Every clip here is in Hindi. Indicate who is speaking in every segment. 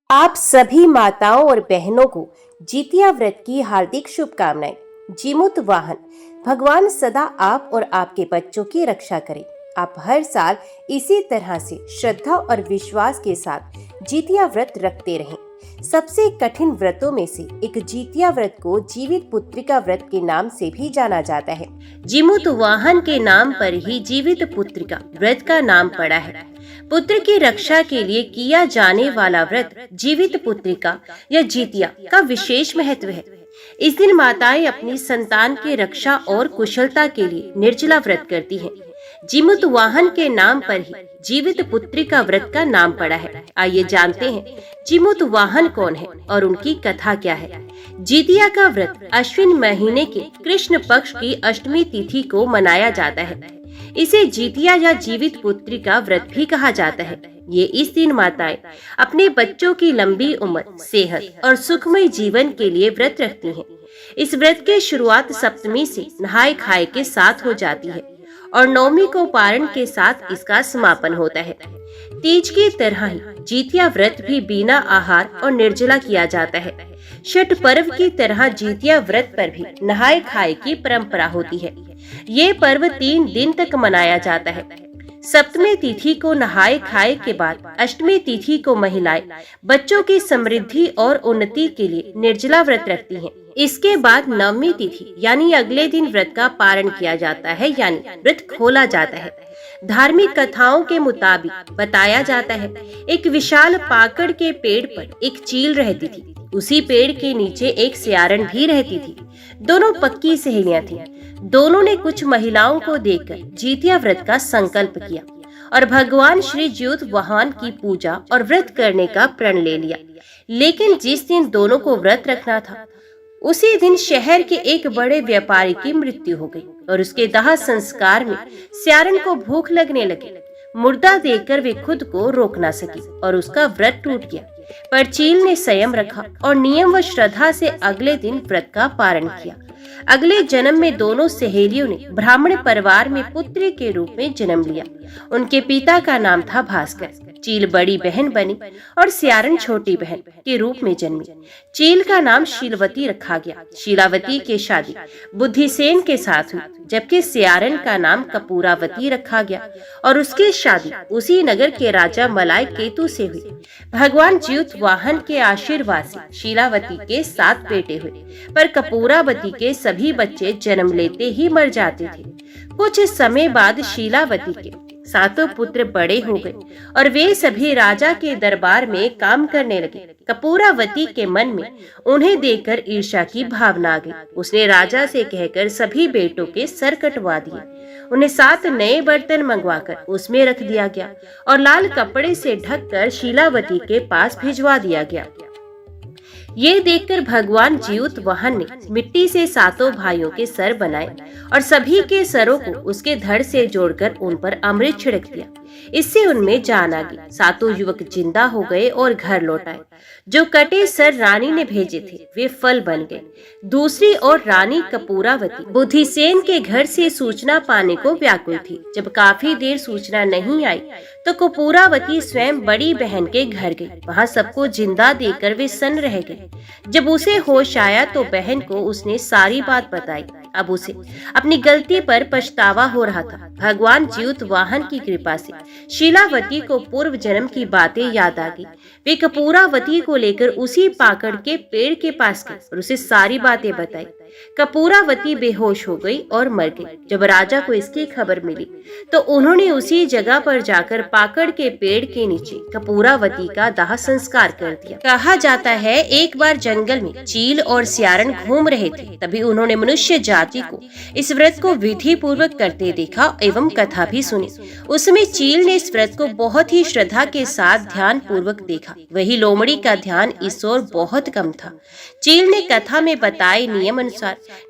Speaker 1: आप सभी माताओं और बहनों को जितिया व्रत की हार्दिक शुभकामनाएं। जीमूत वाहन भगवान सदा आप और आपके बच्चों की रक्षा करें। आप हर साल इसी तरह से श्रद्धा और विश्वास के साथ जितिया व्रत रखते रहें। सबसे कठिन व्रतों में से एक जितिया व्रत को जीवित पुत्रिका व्रत के नाम से भी जाना जाता है। जीमूत वाहन के नाम पर ही जीवित पुत्रिका व्रत का नाम पड़ा है। पुत्र की रक्षा के लिए किया जाने वाला व्रत जीवित पुत्रिका या जितिया का विशेष महत्व है। इस दिन माताएं अपनी संतान की रक्षा और कुशलता के लिए निर्जला व्रत करती हैं। जीमूत वाहन के नाम पर ही जीवित पुत्रिका व्रत का नाम पड़ा है। आइए जानते हैं जीमूत वाहन कौन है और उनकी कथा क्या है। जितिया का व्रत अश्विन महीने के कृष्ण पक्ष की अष्टमी तिथि को मनाया जाता है। इसे जितिया या जीवित पुत्रिका व्रत भी कहा जाता है। ये इस दिन माताएं अपने बच्चों की लंबी उम्र, सेहत और सुखमय जीवन के लिए व्रत रखती हैं। इस व्रत की शुरुआत सप्तमी से नहाए खाए के साथ हो जाती है और नवमी को पारण के साथ इसका समापन होता है। तीज की तरह ही जितिया व्रत भी बिना आहार और निर्जला किया जाता है। छठ पर्व की तरह जितिया व्रत पर भी नहाए खाए की परंपरा होती है। ये पर्व 3 दिन तक मनाया जाता है। सप्तमी तिथि को नहाए खाए के बाद अष्टमी तिथि को महिलाएं बच्चों की समृद्धि और उन्नति के लिए निर्जला व्रत रखती हैं। इसके बाद नवमी तिथि यानी अगले दिन व्रत का पारण किया जाता है, यानी व्रत खोला जाता है। धार्मिक कथाओं के मुताबिक बताया जाता है, एक विशाल पाकड़ के पेड़ पर एक चील रहती थी। उसी पेड़ के नीचे एक सियारन भी रहती थी। दोनों पक्की सहेलियां थीं। दोनों ने कुछ महिलाओं को देखकर जितिया व्रत का संकल्प किया और भगवान श्री ज्योत वाहन की पूजा और व्रत करने का प्रण ले लिया। लेकिन जिस दिन दोनों को व्रत रखना था, उसी दिन शहर के एक बड़े व्यापारी की मृत्यु हो गई और उसके दाह संस्कार में सियारन को भूख लगने लगी। मुर्दा देखकर वे खुद को रोक ना सकी और उसका व्रत टूट गया। पर चील ने संयम रखा और नियम व श्रद्धा से अगले दिन व्रत का पारण किया। अगले जन्म में दोनों सहेलियों ने ब्राह्मण परिवार में पुत्री के रूप में जन्म लिया। उनके पिता का नाम था भास्कर। चील बड़ी बहन बनी और सियारन छोटी बहन के रूप में जन्मी। चील का नाम शीलवती रखा गया। शीलावती की शादी बुद्धिसेन के साथ हुई, जबकि सियारन का नाम कपूरावती रखा गया और उसकी शादी उसी नगर के राजा मलाय केतु से हुई। भगवान ज्योत वाहन के आशीर्वाद से शीलावती के 7 बेटे हुए, पर कपूरावती के सभी बच्चे जन्म लेते ही मर जाते थे। कुछ समय बाद शीलावती के 7 पुत्र बड़े हो गए और वे सभी राजा के दरबार में काम करने लगे। कपूरावती के मन में उन्हें देखकर ईर्ष्या की भावना आ गई। उसने राजा से कहकर सभी बेटों के सर कटवा दिए। उन्हें 7 नए बर्तन मंगवाकर उसमें रख दिया गया और लाल कपड़े से ढककर शीलावती के पास भिजवा दिया गया। ये देखकर भगवान ज्योत वाहन ने मिट्टी से 7 भाइयों के सर बनाए और सभी के सरों को उसके धड़ से जोड़कर उन पर अमृत छिड़क दिया। इससे उनमें जान आ गई। 7 युवक जिंदा हो गए और घर लौट आए। जो कटे सर रानी ने भेजे थे वे फल बन गए। दूसरी ओर रानी कपूरावती बुद्धिसेन के घर से सूचना पाने को व्याकुल थी। जब काफी देर सूचना नहीं आई तो कपूरावती स्वयं बड़ी बहन के घर गई। वहाँ सबको जिंदा देखकर वे सन्न रह गए। जब उसे होश आया तो बहन को उसने सारी बात बताई। अब उसे अपनी गलती पर पछतावा हो रहा था। भगवान ज्योत वाहन की कृपा से शीलावती को पूर्व जन्म की बातें याद आ गई। वे कपूरावती को लेकर उसी पाकड़ के पेड़ के पास गई और उसे सारी बातें बताई। कपूरावती बेहोश हो गई और मर गई। जब राजा को इसकी खबर मिली तो उन्होंने उसी जगह पर जाकर पाकड़ के पेड़ के नीचे कपूरावती का दाह संस्कार कर दिया। कहा जाता है एक बार जंगल में चील और सियारन घूम रहे थे, तभी उन्होंने मनुष्य जाति को इस व्रत को विधि पूर्वक करते देखा एवं कथा भी सुनी। उसमें चील ने इस व्रत को बहुत ही श्रद्धा के साथ ध्यान पूर्वक देखा। वही लोमड़ी का ध्यान इस ओर बहुत कम था। चील ने कथा में बताए नियम अनुसार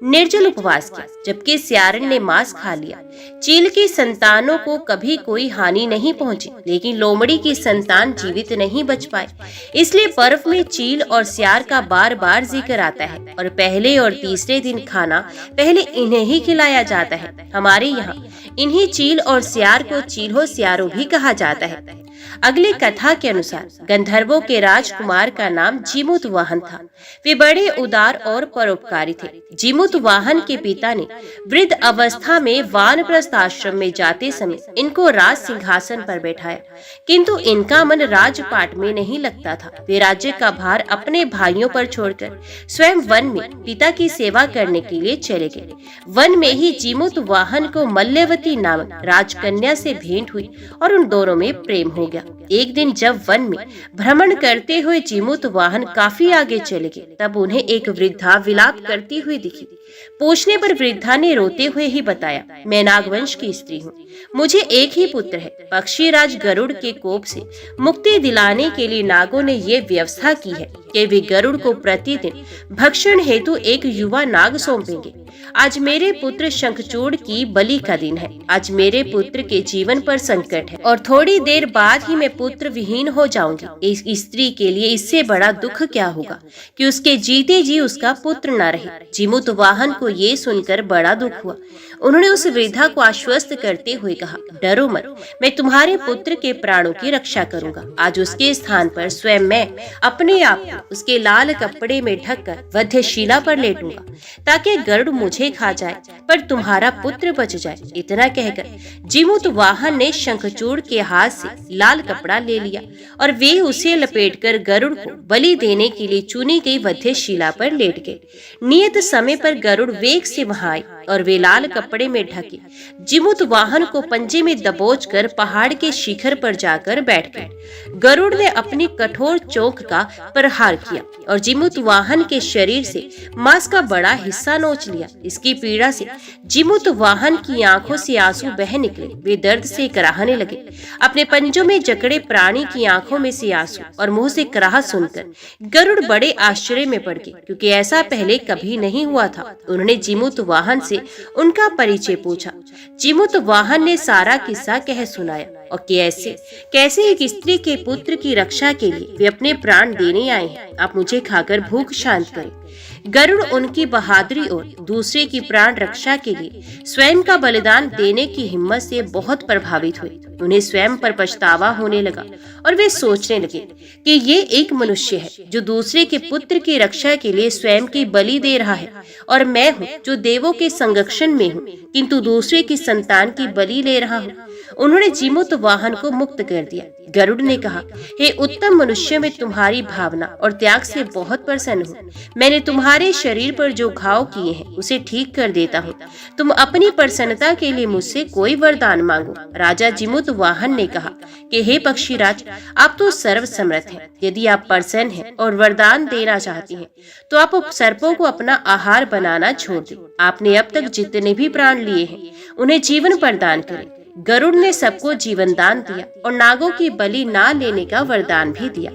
Speaker 1: निर्जल उपवास किया, जबकि सियारन ने मांस खा लिया। चील की संतानों को कभी कोई हानि नहीं पहुंची, लेकिन लोमड़ी की संतान जीवित नहीं बच पाए। इसलिए पर्व में चील और सियार का बार बार जिक्र आता है और पहले और तीसरे दिन खाना पहले इन्हें ही खिलाया जाता है। हमारे यहाँ इन्हीं चील और सियार को चील्हो सियारो भी कहा जाता है। अगली कथा के अनुसार गंधर्वों के राजकुमार का नाम जीमूतवाहन था। वे बड़े उदार और परोपकारी थे। जीमूतवाहन के पिता ने वृद्ध अवस्था में वानप्रस्थ आश्रम में जाते समय इनको राज सिंहासन पर बैठाया, किंतु इनका मन राजपाट में नहीं लगता था। वे राज्य का भार अपने भाइयों पर छोड़कर स्वयं वन में पिता की सेवा करने के लिए चले गए। वन में ही जीमूतवाहन को मल्यवती नामक राजकन्या से भेंट हुई और उन दोनों में प्रेम हो गया। एक दिन जब वन में भ्रमण करते हुए जीमूतवाहन काफी आगे चले गए, तब उन्हें एक वृद्धा विलाप करती हुई दिखी। पूछने पर वृद्धा ने रोते हुए ही बताया, मैं नागवंश की स्त्री हूँ। मुझे एक ही पुत्र है। पक्षीराज गरुड़ के कोप से मुक्ति दिलाने के लिए नागों ने ये व्यवस्था की है कि वे गरुड़ को प्रतिदिन भक्षण हेतु एक युवा नाग सौंपेंगे। आज मेरे पुत्र शंखचूड़ की बलि का दिन है। आज मेरे पुत्र के जीवन पर संकट है और थोड़ी देर बाद ही मैं पुत्र विहीन हो जाऊंगी। इस स्त्री के लिए इससे बड़ा दुख क्या होगा कि उसके जीते जी उसका पुत्र न रहे। जीमूतवाहन को ये सुनकर बड़ा दुख हुआ। उन्होंने उस वृद्धा को आश्वस्त करते हुए कहा, डरो मत, मैं तुम्हारे पुत्र के प्राणों की रक्षा करूंगा। आज उसके स्थान पर स्वयं मैं अपने आप को उसके लाल कपड़े में ढककर वध्यशिला पर लेटूंगा, ताकि गरुड़ मुझे खा जाए पर तुम्हारा पुत्र बच जाए। इतना कहकर जीमूतवाहन ने शंखचूड़ के हाथ से लाल कपड़ा ले लिया और वे उसे लपेटकर गरुड़ को बलि देने के लिए चुनी गई वध्यशिला पर लेट गए। नियत समय पर गरुड़ वेग से वहां आई और वे लाल कपड़े में ढके जीमूतवाहन को पंजे में दबोचकर पहाड़ के शिखर पर जाकर बैठ गए। गरुड़ ने अपनी कठोर चोंच का प्रहार किया और जीमूतवाहन के शरीर से मांस का बड़ा हिस्सा नोच लिया। इसकी पीड़ा से जीमूतवाहन की आंखों से आंसू बह निकले। वे दर्द से कराहने लगे। अपने पंजों में जकड़े प्राणी की आंखों में से आंसू और मुंह से कराह सुनकर गरुड़ बड़े आश्चर्य में पड़ गए, क्योंकि ऐसा पहले कभी नहीं हुआ था। उन्होंने जीमूतवाहन से उनका परिचय पूछा। जीमूतवाहन ने सारा किस्सा कह सुनाया और कैसे एक स्त्री के पुत्र की रक्षा के लिए वे अपने प्राण देने आए हैं। आप मुझे खाकर भूख शांत करें। गरुड़ उनकी बहादुरी और दूसरे की प्राण रक्षा के लिए स्वयं का बलिदान देने की हिम्मत से बहुत प्रभावित हुए। उन्हें स्वयं पर पछतावा होने लगा और वे सोचने लगे कि ये एक मनुष्य है जो दूसरे के पुत्र की रक्षा के लिए स्वयं की बलि दे रहा है, और मैं हूँ जो देवों के संरक्षण में हूँ किंतु दूसरे की संतान की बलि ले रहा हूँ। उन्होंने जीमूतवाहन को मुक्त कर दिया। गरुड़ ने कहा, हे उत्तम मनुष्य, मैं तुम्हारी भावना और त्याग से बहुत प्रसन्न हूँ। मैंने तुम्हारे शरीर पर जो घाव किए हैं उसे ठीक कर देता हूँ। तुम अपनी प्रसन्नता के लिए मुझसे कोई वरदान मांगो। राजा जीमूतवाहन ने कहा कि हे पक्षीराज, आप तो सर्वसमर्थ हैं। यदि आप प्रसन्न हैं और वरदान देना चाहती हैं, तो आप सर्पों को अपना आहार बनाना छोड़ दें। आपने अब तक जितने भी प्राण लिए हैं उन्हें जीवन प्रदान करें। गरुड़ ने सबको जीवन दान दिया और नागों की बलि ना लेने का वरदान भी दिया।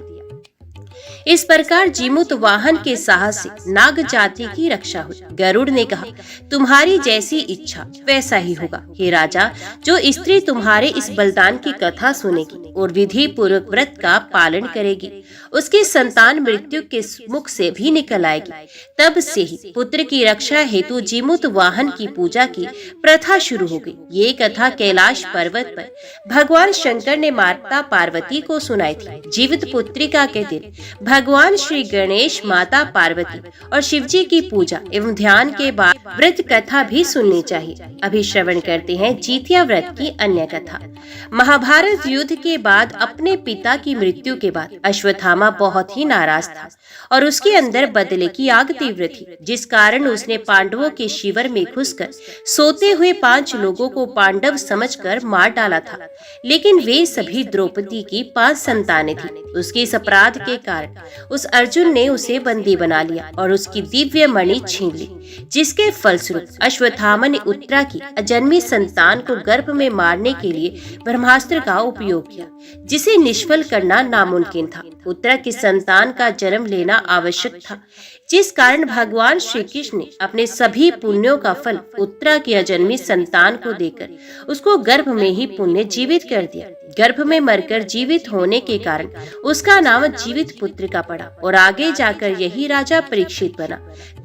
Speaker 1: इस प्रकार जीमूतवाहन के साहस से नाग जाति की रक्षा हुई। गरुड़ ने कहा, तुम्हारी जैसी इच्छा वैसा ही होगा। हे राजा, जो स्त्री तुम्हारे इस बलिदान की कथा सुनेगी और विधि पूर्वक व्रत का पालन करेगी, उसकी संतान मृत्यु के मुख से भी निकल आएगी। तब से ही पुत्र की रक्षा हेतु जीमूतवाहन की पूजा की प्रथा शुरू हो गई। ये कथा कैलाश पर्वत पर भगवान शंकर ने माता पार्वती को सुनाई थी। जीवित पुत्रिका के दिन भगवान श्री गणेश, माता पार्वती और शिवजी की पूजा एवं ध्यान के बाद व्रत कथा भी सुननी चाहिए। अभी श्रवण करते हैं जितिया व्रत की अन्य कथा। महाभारत युद्ध के बाद अपने पिता की मृत्यु के बाद अश्वत्थामा बहुत ही नाराज था और उसके अंदर बदले की आग तीव्र थी, जिस कारण उसने पांडवों के शिविर में घुसकर सोते हुए 5 लोगों को पांडव समझकर मार डाला था। लेकिन वे सभी द्रौपदी की 5 संतानें थीं। उसके इस अपराध के कारण उस अर्जुन ने उसे बंदी बना लिया और उसकी दिव्य मणि छीन ली, जिसके फलस्वरूप अश्वत्थामा ने उत्तरा की अजन्मी संतान को गर्भ में मारने के लिए ब्रह्मास्त्र का उपयोग किया, जिसे निष्फल करना नामुमकिन था। उत्तरा की संतान का जन्म लेना आवश्यक था, जिस कारण भगवान श्री कृष्ण ने अपने सभी पुण्यों का फल उत्तरा की अजन्मी संतान को देकर उसको गर्भ में ही पुण्य जीवित कर दिया। गर्भ में मरकर जीवित होने के कारण उसका नाम जीवित पुत्र का पड़ा और आगे जाकर यही राजा परीक्षित बना।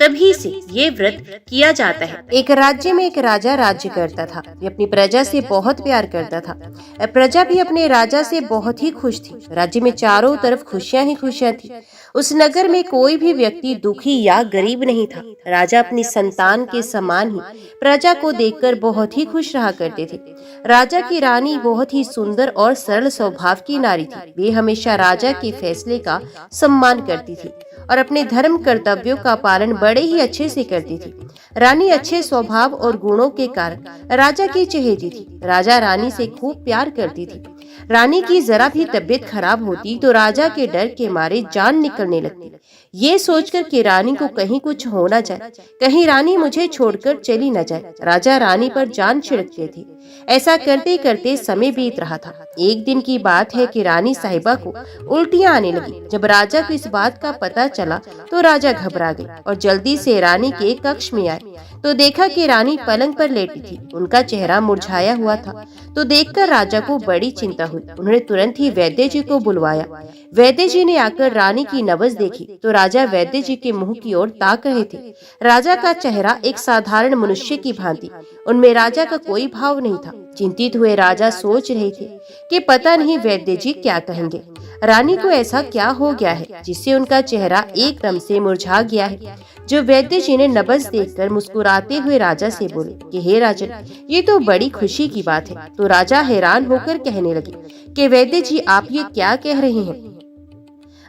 Speaker 1: तभी से ये व्रत किया जाता है। एक राज्य में एक राजा राज्य करता था। ये अपनी प्रजा से बहुत प्यार करता था। प्रजा भी अपने राजा से बहुत ही खुश थी। राज्य में चारों तरफ खुशियां ही खुशियां थी। उस नगर में कोई भी व्यक्ति दुखी या गरीब नहीं था। राजा अपनी संतान के समान ही प्रजा को देखकर बहुत ही खुश रहा करते थे। राजा की रानी बहुत ही सुंदर और सरल स्वभाव की नारी थी। वे हमेशा राजा के फैसले का सम्मान करती थी और अपने धर्म कर्तव्यों का पालन बड़े ही अच्छे से करती थी। रानी अच्छे स्वभाव और गुणों के कारण राजा की चहेती थी। राजा रानी से खूब प्यार करती थी। रानी की जरा भी तबीयत खराब होती तो राजा के डर के मारे जान निकलने लगती। ये सोचकर कि रानी को कहीं कुछ हो न जाए, कहीं रानी मुझे छोड़कर चली न जाए, राजा रानी पर जान छिड़कते थे। ऐसा करते करते समय बीत रहा था। एक दिन की बात है कि रानी साहिबा को उल्टियां आने लगी। जब राजा को इस बात का पता चला तो राजा घबरा गए और जल्दी से रानी के कक्ष में आए तो देखा कि रानी पलंग पर लेटी थी। उनका चेहरा मुरझाया हुआ था। तो देखकर राजा को बड़ी चिंता हुई। उन्होंने तुरंत ही वैद्य जी को बुलवाया। वैद्य जी ने आकर रानी की नब्ज देखी तो राजा वैद्य जी के मुंह की ओर ताक रहे थे। राजा का चेहरा एक साधारण मनुष्य की भांति, उनमें राजा का कोई भाव नहीं था। चिंतित हुए राजा सोच रहे थे कि पता नहीं वैद्य जी क्या कहेंगे। रानी को ऐसा क्या हो गया है जिससे उनका चेहरा एकदम से मुरझा गया है। जो वैद्य जी ने नब्ज देखकर मुस्कुराते हुए राजा से बोले कि हे राजन, ये तो बड़ी खुशी की बात है। तो राजा हैरान होकर कहने लगे कि वैद्य जी, आप ये क्या कह रहे हैं?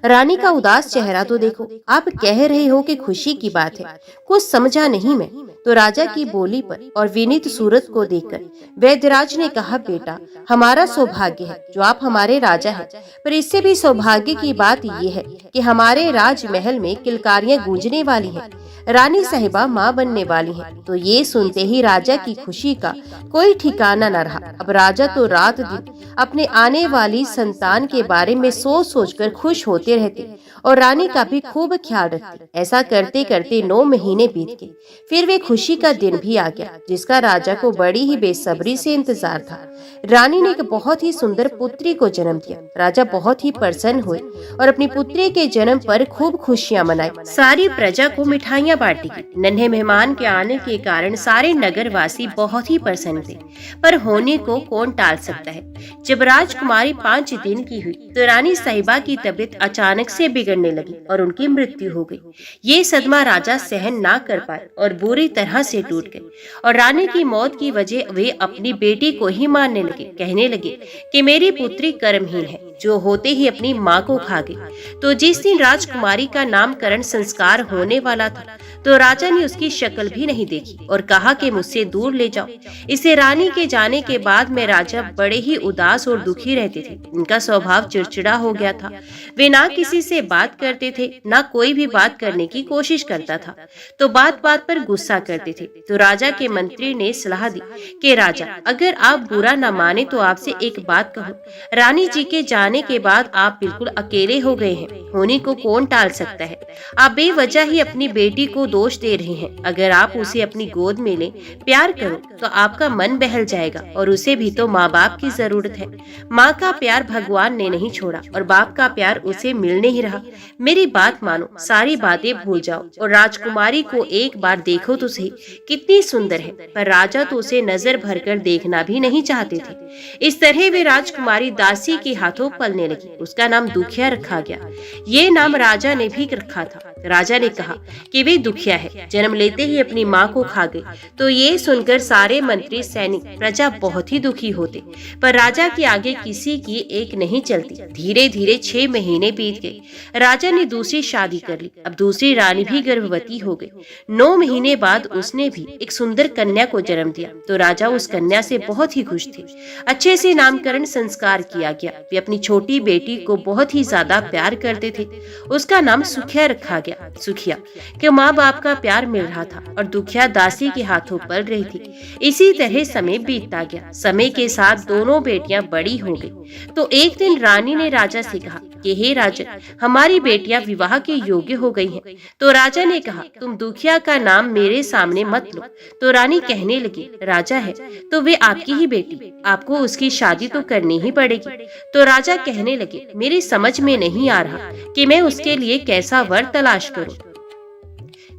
Speaker 1: रानी का उदास चेहरा तो देखो। आप कह रहे हो कि खुशी की बात है, कुछ समझा नहीं मैं। तो राजा की बोली पर और विनीत सूरत को देखकर वैद्यराज ने कहा, बेटा, हमारा सौभाग्य है जो आप हमारे राजा हैं, पर इससे भी सौभाग्य की बात ये है कि हमारे राजमहल में किलकारियां गूंजने वाली हैं। रानी साहिबा माँ बनने वाली हैं। तो ये सुनते ही राजा की खुशी का कोई ठिकाना न रहा। अब राजा तो रात दिन अपने आने वाली संतान के बारे में सोच सोचकर खुश होते रहते और रानी का भी खूब ख्याल रखते। ऐसा करते करते 9 महीने बीत गए। फिर वे खुशी का दिन भी आ गया जिसका राजा को बड़ी ही बेसब्री से इंतजार था। रानी ने एक बहुत ही सुंदर पुत्री को जन्म दिया। राजा बहुत ही प्रसन्न हुए और अपनी पुत्री के जन्म पर खूब खुशियां मनाई। सारी प्रजा को मिठाइयां बांटी गई। नन्हे मेहमान के आने के कारण सारे नगरवासी बहुत ही प्रसन्न थे, पर होने को कौन टाल सकता है। जब राजकुमारी 5 दिन की हुई तो रानी साहिबा की तबीयत अचानक से बिगड़ने लगी और उनकी मृत्यु हो गई। ये सदमा राजा सहन ना कर पाए और बुरी तरह से टूट गए और रानी की मौत की वजह वे अपनी बेटी को ही मानने लगे। कहने लगे कि मेरी पुत्री कर्महीन है, जो होते ही अपनी माँ को खा गई। तो जिस दिन राजकुमारी का नामकरण संस्कार होने वाला था तो राजा ने उसकी शक्ल भी नहीं देखी और कहा कि मुझसे दूर ले जाओ। इसे रानी के जाने के बाद में राजा बड़े ही उदास और दुखी रहते थे। इनका स्वभाव चिड़चिड़ा हो गया था। वे ना किसी से बात करते थे, ना कोई भी बात करने की कोशिश करता था, तो बात बात पर गुस्सा करते थे। तो राजा के मंत्री ने सलाह दी कि राजा, अगर आप बुरा न माने तो आपसे एक बात कहूँ। रानी जी के जाने के बाद आप बिल्कुल अकेले हो गए हैं। होने को कौन टाल सकता है। आप बेवजह ही अपनी बेटी को दोष दे रहे हैं। अगर आप उसे अपनी गोद में लें, प्यार करो तो आपका मन बहल जाएगा और उसे भी तो माँ बाप की जरूरत है। माँ का प्यार भगवान ने नहीं छोड़ा और बाप का प्यार उसे मिल नहीं रहा। मेरी बात मानो, सारी बातें भूल जाओ और राजकुमारी को एक बार देखो तो सही, कितनी सुंदर है। पर राजा तो उसे नजर भरकर देखना भी नहीं चाहते थे। इस तरह वे राजकुमारी दासी के हाथों पलने लगी। उसका नाम दुखिया रखा गया। ये नाम राजा ने भी रखा था। राजा ने कहा कि वे दुखिया है, जन्म लेते ही अपनी माँ को खा गई। तो ये सुनकर सारे मंत्री, सैनिक, प्रजा बहुत ही दुखी होते, पर राजा के आगे किसी की एक नहीं चलती। धीरे धीरे 6 महीने बीत गए। राजा ने दूसरी शादी कर ली। अब दूसरी रानी भी गर्भवती हो गई। 9 महीने बाद उसने भी एक सुंदर कन्या को जन्म दिया। तो राजा उस कन्या से बहुत ही खुश थे। अच्छे से नामकरण संस्कार किया गया। वे अपनी छोटी बेटी को बहुत ही ज्यादा प्यार करते थे। उसका नाम सुखिया रखा गया। गया। सुखिया के माँ बाप का प्यार मिल रहा था और दुखिया दासी के हाथों पल रही थी। इसी तरह समय बीतता गया। समय के साथ दोनों बेटियां बड़ी हो गई। तो एक दिन रानी ने राजा से कहा कि हे राजन, हमारी बेटियां विवाह के योग्य हो गई हैं। तो राजा ने कहा, तुम दुखिया का नाम मेरे सामने मत लो। तो रानी कहने लगी, राजा है तो वे आपकी ही बेटी, आपको उसकी शादी तो करनी ही पड़ेगी। तो राजा कहने लगे, मेरी समझ में नहीं आ रहा कि मैं उसके लिए कैसा वर तलाश करूं,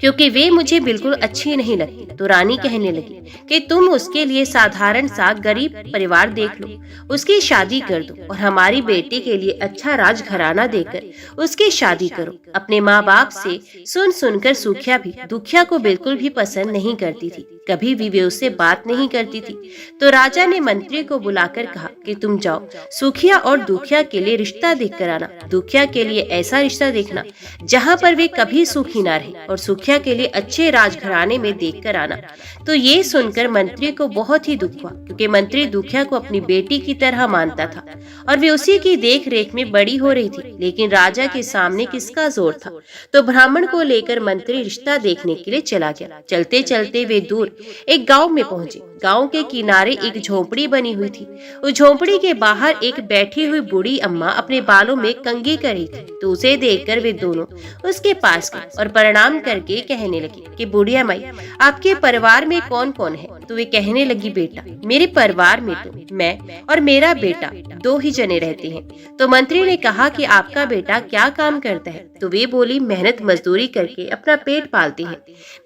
Speaker 1: क्योंकि वे मुझे बिल्कुल अच्छी नहीं लगती। तो रानी कहने लगी कि तुम उसके लिए साधारण सा गरीब परिवार देख लो, उसकी शादी कर दो और हमारी बेटी के लिए अच्छा राजघराना देकर उसकी शादी करो। अपने माँ बाप से सुनकर सुखिया भी दुखिया को बिल्कुल भी पसंद नहीं करती थी। कभी भी वे उससे बात नहीं करती थी। तो राजा ने मंत्री को बुलाकर कहा कि तुम जाओ, सुखिया और दुखिया के लिए रिश्ता देख कर आना। दुखिया के लिए ऐसा रिश्ता देखना जहाँ पर वे कभी सुखी ना रहे, और सुखिया के लिए अच्छे राजघराने में देख कर आना। तो ये सुनकर मंत्री को बहुत ही दुख हुआ, क्योंकि मंत्री दुखिया को अपनी बेटी की तरह मानता था और वे उसी की देख रेख में बड़ी हो रही थी। लेकिन राजा के सामने किसका जोर था। तो ब्राह्मण को लेकर मंत्री रिश्ता देखने के लिए चला गया। चलते चलते वे दूर एक गांव में पहुंचे। गांव के किनारे एक झोपड़ी बनी हुई थी। उस झोपड़ी के बाहर एक बैठी हुई बूढ़ी अम्मा अपने बालों में कंघी कर रही थी। तो उसे देखकर वे दोनों उसके पास गए और प्रणाम करके कहने लगे कि बुढ़िया माई, आपके परिवार में कौन कौन है। तो वे कहने लगी, बेटा, मेरे परिवार में तो मैं और मेरा बेटा दो ही जने रहते हैं। तो मंत्री ने कहा कि आपका बेटा क्या काम करता है। तो वे बोली, मेहनत मजदूरी करके अपना पेट पालते हैं।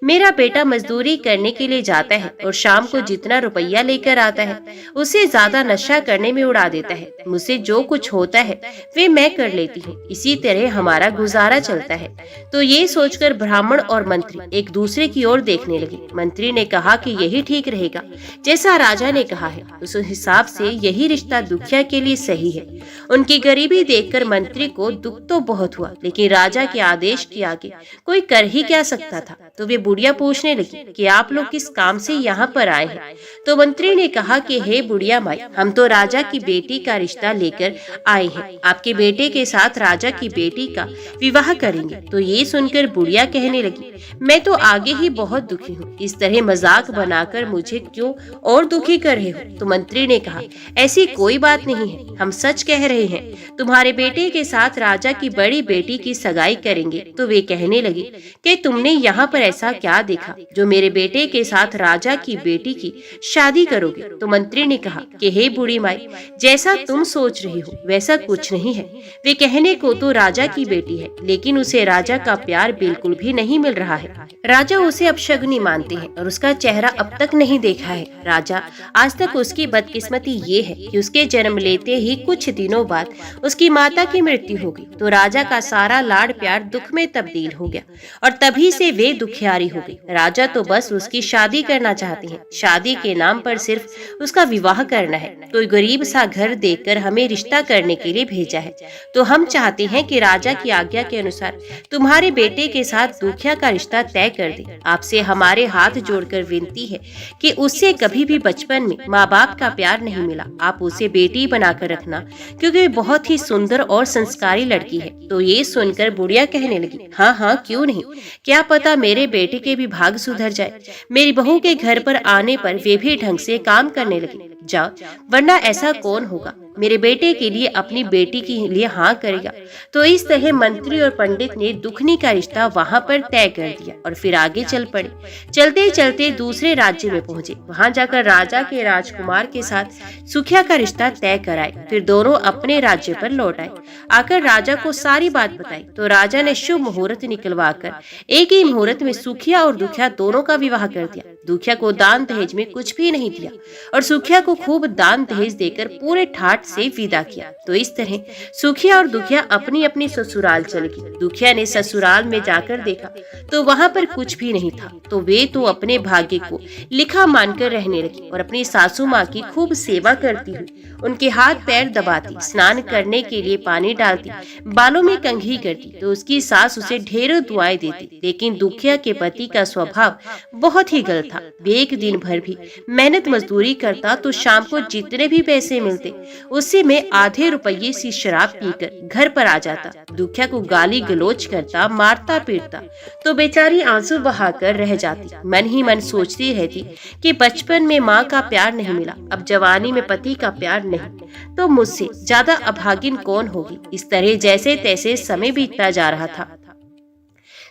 Speaker 1: मेरा बेटा मजदूरी करने के लिए जाता है और शाम को जितना रुपया लेकर आता है उससे ज्यादा नशा करने में उड़ा देता है। मुझसे जो कुछ होता है वे मैं कर लेती हूँ। इसी तरह हमारा गुजारा चलता है। तो ये सोचकर ब्राह्मण और मंत्री एक दूसरे की ओर देखने लगे। मंत्री ने कहा कि यही ठीक रहेगा, जैसा राजा ने कहा है उस हिसाब से यही रिश्ता दुखिया के लिए सही है। उनकी गरीबी देखकर मंत्री को दुख तो बहुत हुआ, लेकिन राजा के आदेश के आगे कोई कर ही क्या सकता था। तो वे बुढ़िया पूछने लगी कि आप लोग किस काम से यहाँ पर आए हैं। तो मंत्री ने कहा कि हे बुढ़िया माई, हम तो राजा की बेटी का रिश्ता लेकर आए हैं। आपके बेटे के साथ राजा की बेटी का विवाह करेंगे। तो ये सुनकर बुढ़िया कहने लगी, मैं तो आगे ही बहुत दुखी हूँ। इस तरह मजाक बनाकर मुझे क्यों और दुखी कर रहे हो। तो मंत्री ने कहा, ऐसी कोई बात नहीं है, हम सच कह रहे हैं। तुम्हारे बेटे के साथ राजा की बड़ी बेटी की सगाई करेंगे। तो वे कहने लगी कि तुमने यहाँ पर ऐसा क्या देखा जो मेरे बेटे के साथ राजा की बेटी की शादी करोगे। तो मंत्री ने कहा कि हे बूढ़ी माई, जैसा तुम सोच रही हो वैसा कुछ नहीं है। वे कहने को तो राजा की बेटी है, लेकिन उसे राजा का प्यार बिल्कुल भी नहीं मिल रहा है। राजा उसे अपशगुनी मानते हैं और उसका चेहरा अब तक नहीं देखा है। राजा आज तक उसकी बदकिस्मती ये है कि उसके जन्म लेते ही कुछ दिनों बाद उसकी माता की मृत्यु हो गई। तो राजा का सारा लाड प्यार दुख में तब्दील हो गया और तभी से वे दुखियारी हो गई। राजा तो बस उसकी शादी करना चाहते हैं, शादी के नाम पर सिर्फ उसका विवाह करना है। तो गरीब सा घर देखकर हमें रिश्ता करने के लिए भेजा है। तो हम चाहते हैं कि राजा की आज्ञा के अनुसार तुम्हारे बेटे के साथ दुखिया का रिश्ता तय कर दे। आपसे हमारे हाथ जोड़कर विनती है कि उससे कभी भी बचपन में माँ बाप का प्यार नहीं मिला। आप उसे बेटी बनाकर रखना, क्योंकि वे बहुत ही सुंदर और संस्कारी लड़की है। तो ये सुनकर बुढ़िया कहने लगी, हाँ हाँ क्यों नहीं, क्या पता मेरे बेटे के भी भाग सुधर जाए। मेरी बहू के घर पर आने पर वे भी ढंग से काम करने लगे। जाओ, वरना ऐसा कौन होगा मेरे बेटे के लिए अपनी बेटी के लिए हाँ करेगा। तो इस तरह मंत्री और पंडित ने दुखनी का रिश्ता वहाँ पर तय कर दिया और फिर आगे चल पड़े। चलते चलते दूसरे राज्य में पहुँचे। वहाँ जाकर राजा के राजकुमार के साथ सुखिया का रिश्ता तय कराए। फिर दोनों अपने राज्य पर लौट आए। आकर राजा को सारी बात बताई। तो राजा ने शुभ मुहूर्त निकलवा कर एक ही मुहूर्त में सुखिया और दुखिया दोनों का विवाह कर दिया। दुखिया को दान दहेज में कुछ भी नहीं दिया और सुखिया को खूब दान दहेज देकर पूरे ठाट से विदा किया। तो इस तरह सुखिया और दुखिया अपनी अपनी ससुराल चल गई। दुखिया ने ससुराल में जाकर देखा तो वहाँ पर कुछ भी नहीं था। तो वे तो अपने भाग्य को लिखा मानकर रहने लगी और अपनी सासू माँ की खूब सेवा करती हुई उनके हाथ पैर दबाती, स्नान करने के लिए पानी डालती, बालों में कंघी करती। तो उसकी सास उसे ढेरों दुआएं देती। लेकिन दुखिया के पति का स्वभाव बहुत ही गलत था। था। वे एक दिन भर भी मेहनत मजदूरी करता तो शाम को जितने भी पैसे मिलते उससे मैं आधे रुपये सी शराब पीकर घर पर आ जाता। दुखिया को गाली गलोच करता, मारता पीटता तो बेचारी आंसू बहाकर रह जाती। मन ही मन सोचती रहती कि बचपन में माँ का प्यार नहीं मिला, अब जवानी में पति का प्यार नहीं, तो मुझसे ज्यादा अभागिन कौन होगी। इस तरह जैसे तैसे समय बीतता जा रहा था।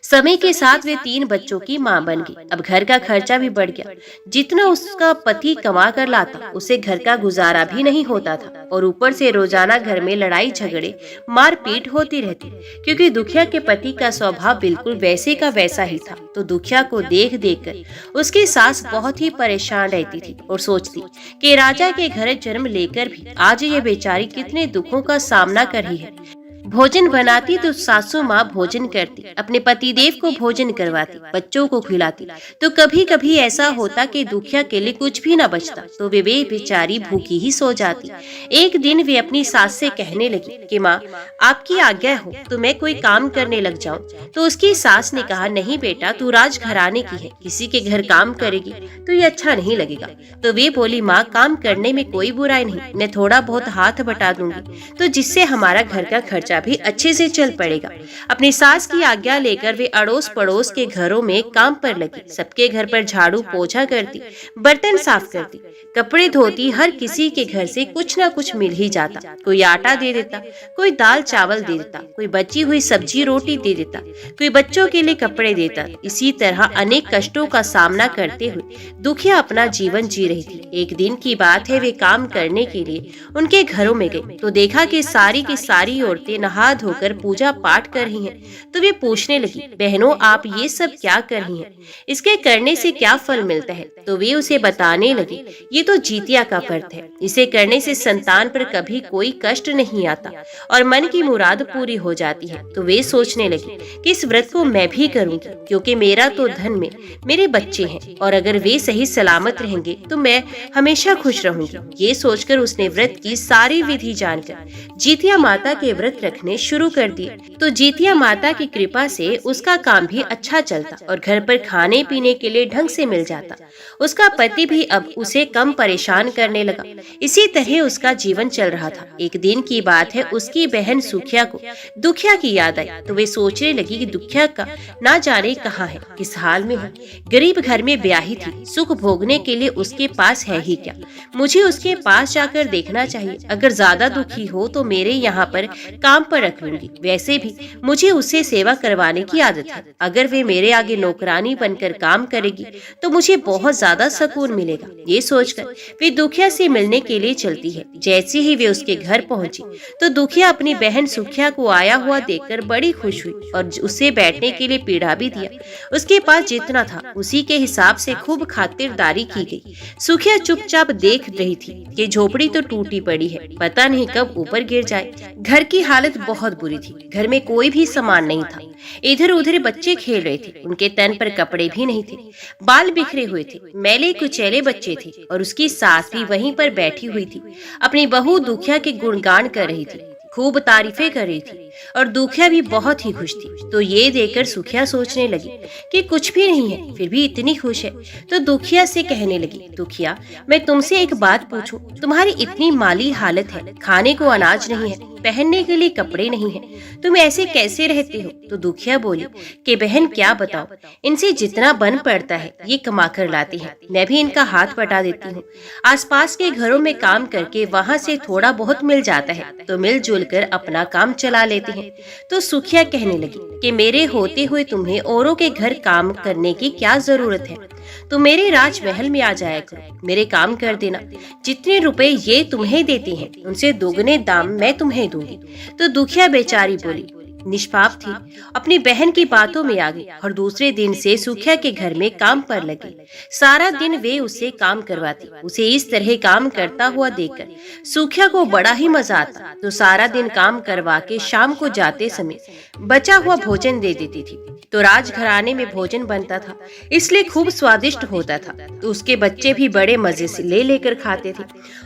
Speaker 1: समय के साथ वे 3 बच्चों की मां बन गई। अब घर का खर्चा भी बढ़ गया। जितना उसका पति कमा कर लाता उसे घर का गुजारा भी नहीं होता था, और ऊपर से रोजाना घर में लड़ाई झगड़े मारपीट होती रहती, क्योंकि दुखिया के पति का स्वभाव बिल्कुल वैसे का वैसा ही था। तो दुखिया को देख देख कर उसकी सास बहुत ही परेशान रहती थी और सोचती कि राजा के घर जन्म लेकर भी आज ये बेचारी कितने दुखों का सामना कर रही है। भोजन बनाती तो सासू माँ भोजन करती, अपने पतिदेव को भोजन करवाती, बच्चों को खिलाती। तो कभी कभी ऐसा होता कि दुखिया के लिए कुछ भी न बचता तो वे बेचारी भूखी ही सो जाती। एक दिन वे अपनी सास से कहने लगी कि माँ, आपकी आज्ञा हो तो मैं कोई काम करने लग जाऊं। तो उसकी सास ने कहा, नहीं बेटा, तू राजघराने की है, किसी के घर काम करेगी तो ये अच्छा नहीं लगेगा। तो वे बोली, माँ, काम करने में कोई बुराई नहीं, मैं थोड़ा बहुत हाथ बटा दूंगी तो जिससे हमारा घर का खर्चा भी अच्छे से चल पड़ेगा। अपनी सास की आज्ञा लेकर वे अड़ोस पड़ोस के घरों में काम पर लगी। सबके घर पर झाड़ू पोछा करती, बर्तन साफ करती, कपड़े धोती। हर किसी के घर से कुछ न कुछ मिल ही जाता। कोई आटा दे देता, कोई दाल चावल दे देता, कोई बची हुई सब्जी रोटी दे देता, कोई बच्चों के लिए कपड़े देता। इसी तरह अनेक कष्टों का सामना करते हुए दुखिया अपना जीवन जी रही थी। एक दिन की बात है, वे काम करने के लिए उनके घरों में गई तो देखा कि सारी की सारी औरतें नहा धोकर पूजा पाठ कर रही हैं। तो वे पूछने लगी, बहनों, आप ये सब क्या कर रही हैं? इसके करने से क्या फल मिलता है? तो वे उसे बताने लगी, ये तो जितिया का व्रत है, इसे करने से संतान पर कभी कोई कष्ट नहीं आता और मन की मुराद पूरी हो जाती है। तो वे सोचने लगी कि इस व्रत को मैं भी करूंगी, क्योंकि मेरा तो धन में मेरे बच्चे हैं और अगर वे सही सलामत रहेंगे तो मैं हमेशा खुश रहूंगी। ये सोचकर उसने व्रत की सारी विधि जानकर जितिया माता के व्रत रखने शुरू कर दिए। तो जितिया माता की कृपा से उसका काम भी अच्छा चलता और घर पर खाने पीने के लिए ढंग से मिल जाता। उसका पति भी अब उसे कम परेशान करने लगा। इसी तरह उसका जीवन चल रहा था। एक दिन की बात है, उसकी बहन सुखिया को दुखिया की याद आई तो वे सोचने लगी कि दुखिया का ना जाने कहाँ है, किस हाल में है। गरीब घर में ब्याही थी, सुख भोगने के लिए उसके पास है ही क्या? मुझे उसके पास जाकर देखना चाहिए। अगर ज्यादा दुखी हो तो मेरे यहाँ पर काम पर रख लूंगी। वैसे भी मुझे उससे सेवा करवाने की आदत है। अगर वे मेरे आगे नौकरानी बनकर काम करेगी तो मुझे बहुत ज्यादा सुकून मिलेगा। ये सोचकर वे दुखिया से मिलने के लिए चलती है। जैसे ही वे उसके घर पहुंची तो दुखिया अपनी बहन सुखिया को आया हुआ देखकर बड़ी खुश हुई और उसे बैठने के लिए पीढ़ा भी दिया। उसके पास जितना था उसी के हिसाब से खूब खातिरदारी की गई। सुखिया चुपचाप देख रही थी कि झोपड़ी तो टूटी पड़ी है, पता नहीं कब ऊपर गिर जाए। घर की हालत बहुत बुरी थी। घर में कोई भी सामान नहीं था। इधर उधर बच्चे खेल रहे थे, उनके तन पर कपड़े भी नहीं थे, बाल बिखरे हुए थे, मैले कुचैले बच्चे थे और उसकी सास भी वहीं पर बैठी हुई थी। अपनी बहू दुखिया के गुणगान कर रही थी, खूब तारीफें कर रही थी और दुखिया भी बहुत ही खुश थी। तो ये देखकर सुखिया सोचने लगी कि कुछ भी नहीं है फिर भी इतनी खुश है। तो दुखिया से कहने लगी, दुखिया, मैं तुमसे एक बात पूछूं? तुम्हारी इतनी माली हालत है, खाने को अनाज नहीं है, पहनने के लिए कपड़े नहीं है, तुम ऐसे कैसे रहते हो? तो दुखिया बोली कि बहन, क्या बताओ, इनसे जितना बन पड़ता है ये कमा कर लाती है, मैं भी इनका हाथ बटा देती हूँ। आसपास के घरों में काम करके वहाँ से थोड़ा बहुत मिल जाता है तो मिलजुल कर अपना काम चला लेती हैं। तो सुखिया कहने लगी कि मेरे होते हुए तुम्हें औरों के घर काम करने की क्या जरूरत है? तुम मेरे राजमहल में आ जाया करो, मेरे काम कर देना। जितने रुपए ये तुम्हें देती हैं उनसे दोगुने दाम मैं तुम्हें दूंगी। तो दुखिया बेचारी बोली, निष्पाप थी, अपनी बहन की बातों में आ गई और दूसरे दिन से सुखिया के घर में काम पर लगी। सारा दिन वे उससे काम करवाती। उसे इस तरह काम करता हुआ देखकर सुखिया को बड़ा ही मजा आता। तो सारा दिन काम करवा के शाम को जाते समय बचा हुआ भोजन दे देती थी। तो राजघराने में भोजन बनता था, इसलिए खूब स्वादिष्ट होता था। तो उसके बच्चे भी बड़े मजे से ले लेकर खाते थे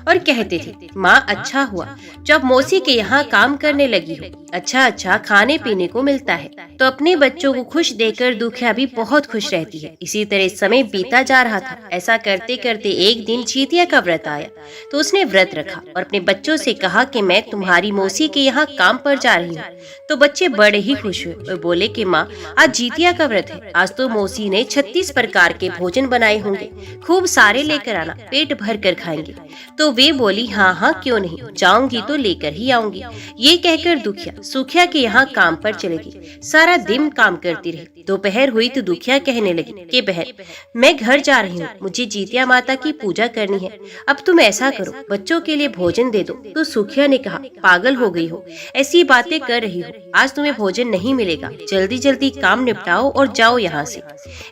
Speaker 1: और कहते थे, माँ अच्छा हुआ जब मौसी के यहाँ काम करने लगी हो, अच्छा अच्छा खाने पीने को मिलता है। तो अपने बच्चों को खुश देखकर दुखिया भी बहुत खुश रहती है। इसी तरह समय बीता जा रहा था। ऐसा करते करते एक दिन जीतिया का व्रत आया। तो उसने व्रत रखा और अपने बच्चों से कहा कि मैं तुम्हारी मौसी के यहाँ काम पर जा रही हूँ। तो बच्चे बड़े ही खुश हुए और बोले कि माँ आज जीतिया का व्रत है, आज तो मौसी ने 36 प्रकार के भोजन बनाए होंगे, खूब सारे लेकर आना, पेट भर कर खाएंगे। तो वे बोली हाँ हाँ क्यों नहीं, जाऊंगी तो लेकर ही आऊंगी। ये कहकर दुखिया सुखिया के यहाँ काम पर चले गई। सारा दिन काम करती रही। दोपहर हुई तो दुखिया कहने लगी कि बहन मैं घर जा रही हूँ, मुझे जीतिया माता की पूजा करनी है, अब तुम ऐसा करो बच्चों के लिए भोजन दे दो। तो सुखिया ने कहा पागल हो गई हो, ऐसी बातें कर रही हो, आज तुम्हें भोजन नहीं मिलेगा, जल्दी जल्दी काम निपटाओ और जाओ यहाँ से।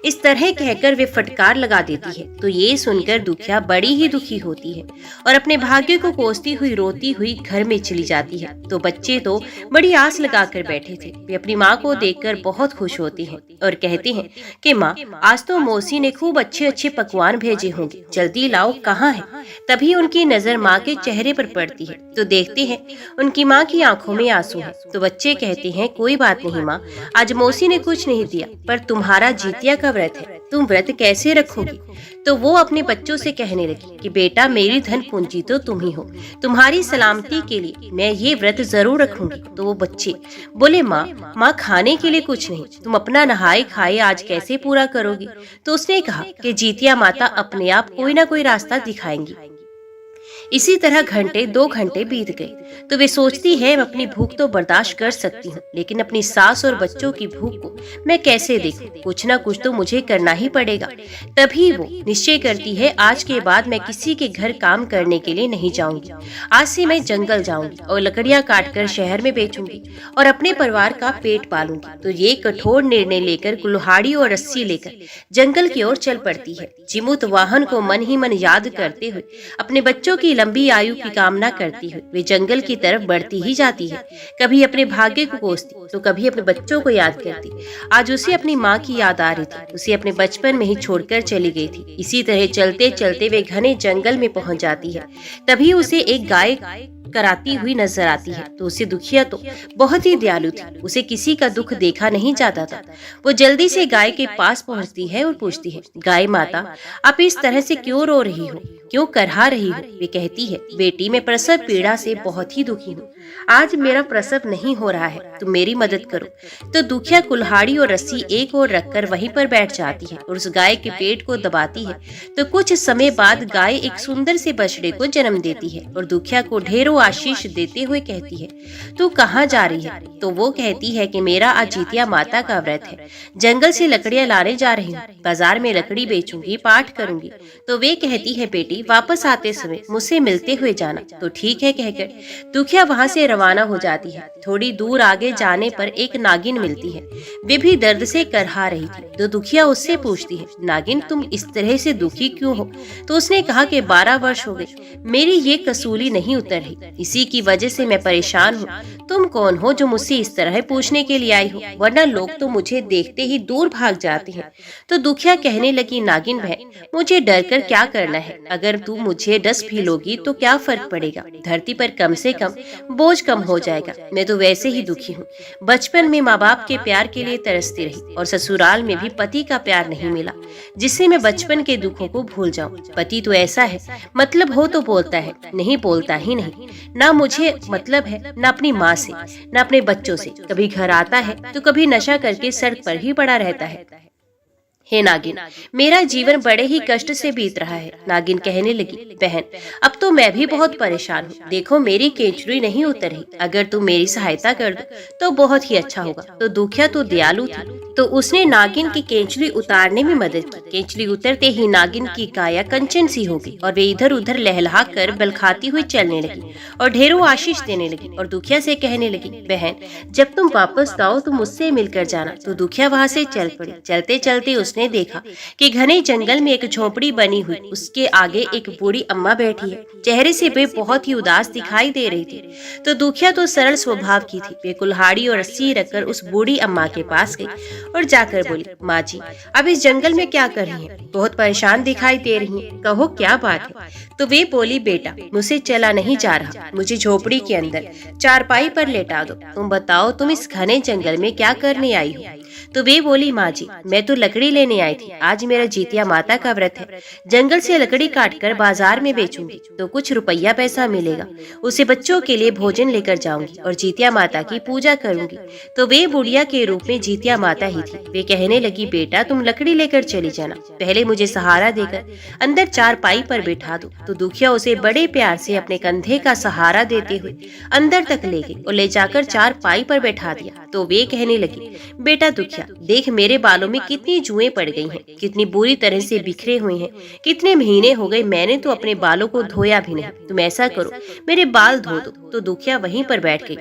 Speaker 1: इस तरह कहकर वे फटकार लगा देती है। तो ये सुनकर दुखिया बड़ी ही दुखी होती है और अपने भाग्य को कोसती हुई रोती हुई घर में चली जाती है। तो बच्चे तो बड़ी आस लगाकर बैठे थे। वे अपनी माँ को देखकर बहुत खुश होती हैं और कहते हैं कि माँ आज तो मौसी ने खूब अच्छे अच्छे पकवान भेजे होंगे, जल्दी लाओ कहाँ है। तभी उनकी नजर माँ के चेहरे पर पड़ती है। तो देखते हैं उनकी माँ की आंखों में आंसू है। तो बच्चे कहते हैं कोई बात नहीं माँ, आज मौसी ने कुछ नहीं दिया, पर तुम्हारा जीतिया का व्रत है, तुम व्रत कैसे रखोगी। तो वो अपने बच्चों से कहने लगी कि बेटा मेरी धन पूंजी तो तुम ही हो, तुम्हारी सलामती के लिए मैं ये व्रत जरूर रखूंगी। तो वो बच्चे बोले माँ खाने के लिए कुछ नहीं, तुम अपना नहाए खाए आज कैसे पूरा करोगी। तो उसने कहा कि जीतिया माता अपने आप कोई ना कोई रास्ता दिखाएंगी। इसी तरह घंटे 2 घंटे बीत गए। तो वे सोचती है मैं अपनी भूख तो बर्दाश्त कर सकती हूँ, लेकिन अपनी सास और बच्चों की भूख को मैं कैसे देखूं, कुछ ना कुछ तो मुझे करना ही पड़ेगा। तभी वो निश्चय करती है आज के बाद मैं किसी के घर काम करने के लिए नहीं जाऊंगी, आज से मैं जंगल जाऊंगी और लकड़ियां काटकर शहर में बेचूंगी और अपने परिवार का पेट पालूंगी। तो ये कठोर निर्णय लेकर कुल्हाड़ी और रस्सी लेकर जंगल की ओर चल पड़ती है। जीमूत वाहन को मन ही मन याद करते हुए अपने बच्चों की लंबी आयु की कामना करती हुई वे जंगल की तरफ बढ़ती ही जाती है। कभी अपने भाग्य को कोसती तो कभी अपने बच्चों को याद करती। आज उसे अपनी माँ की याद आ रही थी, उसे अपने बचपन में ही छोड़कर चली गई थी। इसी तरह चलते चलते वे घने जंगल में पहुंच जाती है। तभी उसे एक गाय कराती हुई नजर आती है। तो उसे दुखिया तो बहुत ही दयालु थी, उसे किसी का दुख देखा नहीं जाता था। वो जल्दी से गाय के पास पहुंचती है और पूछती है गाय माता आप इस तरह से क्यों रो रही हो, क्यों करहा रही हो। वे कहती है बेटी मैं प्रसव पीड़ा से बहुत ही दुखी हूँ, आज मेरा प्रसव नहीं हो रहा है, तुम मेरी मदद करो। तो दुखिया कुल्हाड़ी और रस्सी एक ओर रखकर वहीं पर बैठ जाती है और उस गाय के पेट को दबाती है। तो कुछ समय बाद गाय एक सुंदर से बछड़े को जन्म देती है और दुखिया को ढेरों आशीष देते हुए कहती है तू कहाँ जा रही है। तो वो कहती है कि मेरा आज जीतिया माता का व्रत है, जंगल से लकड़ियां लाने जा रही हूँ, बाजार में लकड़ी बेचूंगी, पाठ करूंगी। तो वे कहती है बेटी वापस आते समय मुझसे मिलते हुए जाना। तो ठीक है कहकर दुखिया वहाँ से रवाना हो जाती है। थोड़ी दूर आगे जाने पर एक नागिन मिलती है, वे भी दर्द से करहा रही थी। तो दुखिया उससे पूछती है नागिन तुम इस तरह से दुखी क्यों हो। तो उसने कहा कि 12 वर्ष हो गए मेरी ये कसूली नहीं उतर रही, इसी की वजह से मैं परेशान हूँ। तुम कौन हो जो मुझसे इस तरह पूछने के लिए आई हो, वरना लोग तो मुझे देखते ही दूर भाग जाते हैं। तो दुखिया कहने लगी नागिन बहन मुझे डर कर क्या करना है, अगर तू मुझे डस भी लोगी तो क्या फर्क पड़ेगा, धरती पर कम से कम बोझ कम हो जाएगा। मैं तो वैसे ही दुखी हूँ, बचपन में माँ बाप के प्यार के लिए तरसती रही और ससुराल में भी पति का प्यार नहीं मिला जिससे मैं बचपन के दुखों को भूल जाऊं। पति तो ऐसा है मतलब हो तो बोलता है, नहीं बोलता ही नहीं, ना मुझे मतलब है न अपनी माँ से न अपने बच्चों से, कभी घर आता है तो कभी नशा करके सड़क पर ही पड़ा रहता है। हे नागिन मेरा जीवन बड़े ही कष्ट से बीत रहा है। नागिन कहने लगी बहन अब तो मैं भी बहुत परेशान हूँ, देखो मेरी केंचुरी नहीं उतर रही, अगर तुम मेरी सहायता कर दो तो बहुत ही अच्छा होगा। तो दुखिया तो दयालु थी, तो उसने नागिन की केंचुरी उतारने में मदद की। केंचुरी उतरते ही नागिन की काया कंचन सी हो गई और वे इधर उधर लहलहा कर बल खाती हुई चलने लगी और ढेरों आशीष देने लगी और दुखिया से कहने लगी बहन जब तुम वापस आओ तो मुझसे मिलकर जाना। तो दुखिया वहाँ से चल पड़ी। चलते चलते उसने उसने देखा कि घने जंगल में एक झोपड़ी बनी हुई, उसके आगे एक बूढ़ी अम्मा बैठी है। चेहरे से वे बहुत ही उदास दिखाई दे रही थी। तो दुखिया तो सरल स्वभाव की थी। वे कुल्हाड़ी और रस्सी रखकर उस बूढ़ी अम्मा के पास गई और जाकर बोली, माँ जी, अब इस जंगल में क्या कर रही हैं? बहुत परेशान दिखाई दे रही हैं, कहो क्या बात है? तो वे बोली, बेटा, मुझसे चला नहीं जा रहा, मुझे झोपड़ी के अंदर चारपाई पर लेटा दो। तुम बताओ, तुम इस घने जंगल में क्या करने आई हो? तो वे बोली, माँ जी, मैं तो लकड़ी लेने आई थी। आज मेरा जितिया माता का व्रत है। जंगल से लकड़ी काटकर बाजार में बेचूंगी तो कुछ रुपया पैसा मिलेगा। उसे बच्चों के लिए भोजन लेकर जाऊंगी और जितिया माता की पूजा करूंगी। तो वे बुढ़िया के रूप में जितिया माता ही थी। वे कहने लगी, बेटा, तुम लकड़ी लेकर चली जाना, पहले मुझे सहारा देकर अंदर चारपाई पर बैठा दो। तो दुखिया उसे बड़े प्यार से अपने कंधे का सहारा देते हुए अंदर तक ले गई और ले जाकर चारपाई पर बैठा दिया। तो वे कहने लगी, बेटा दुखिया, देख मेरे बालों में कितनी जुएं पड़ गई हैं, कितनी बुरी तरह से बिखरे हुए हैं। कितने महीने हो गए मैंने तो अपने बालों को धोया भी नहीं। तुम ऐसा करो, मेरे बाल धो दो। तो दुखिया वहीं पर बैठ गई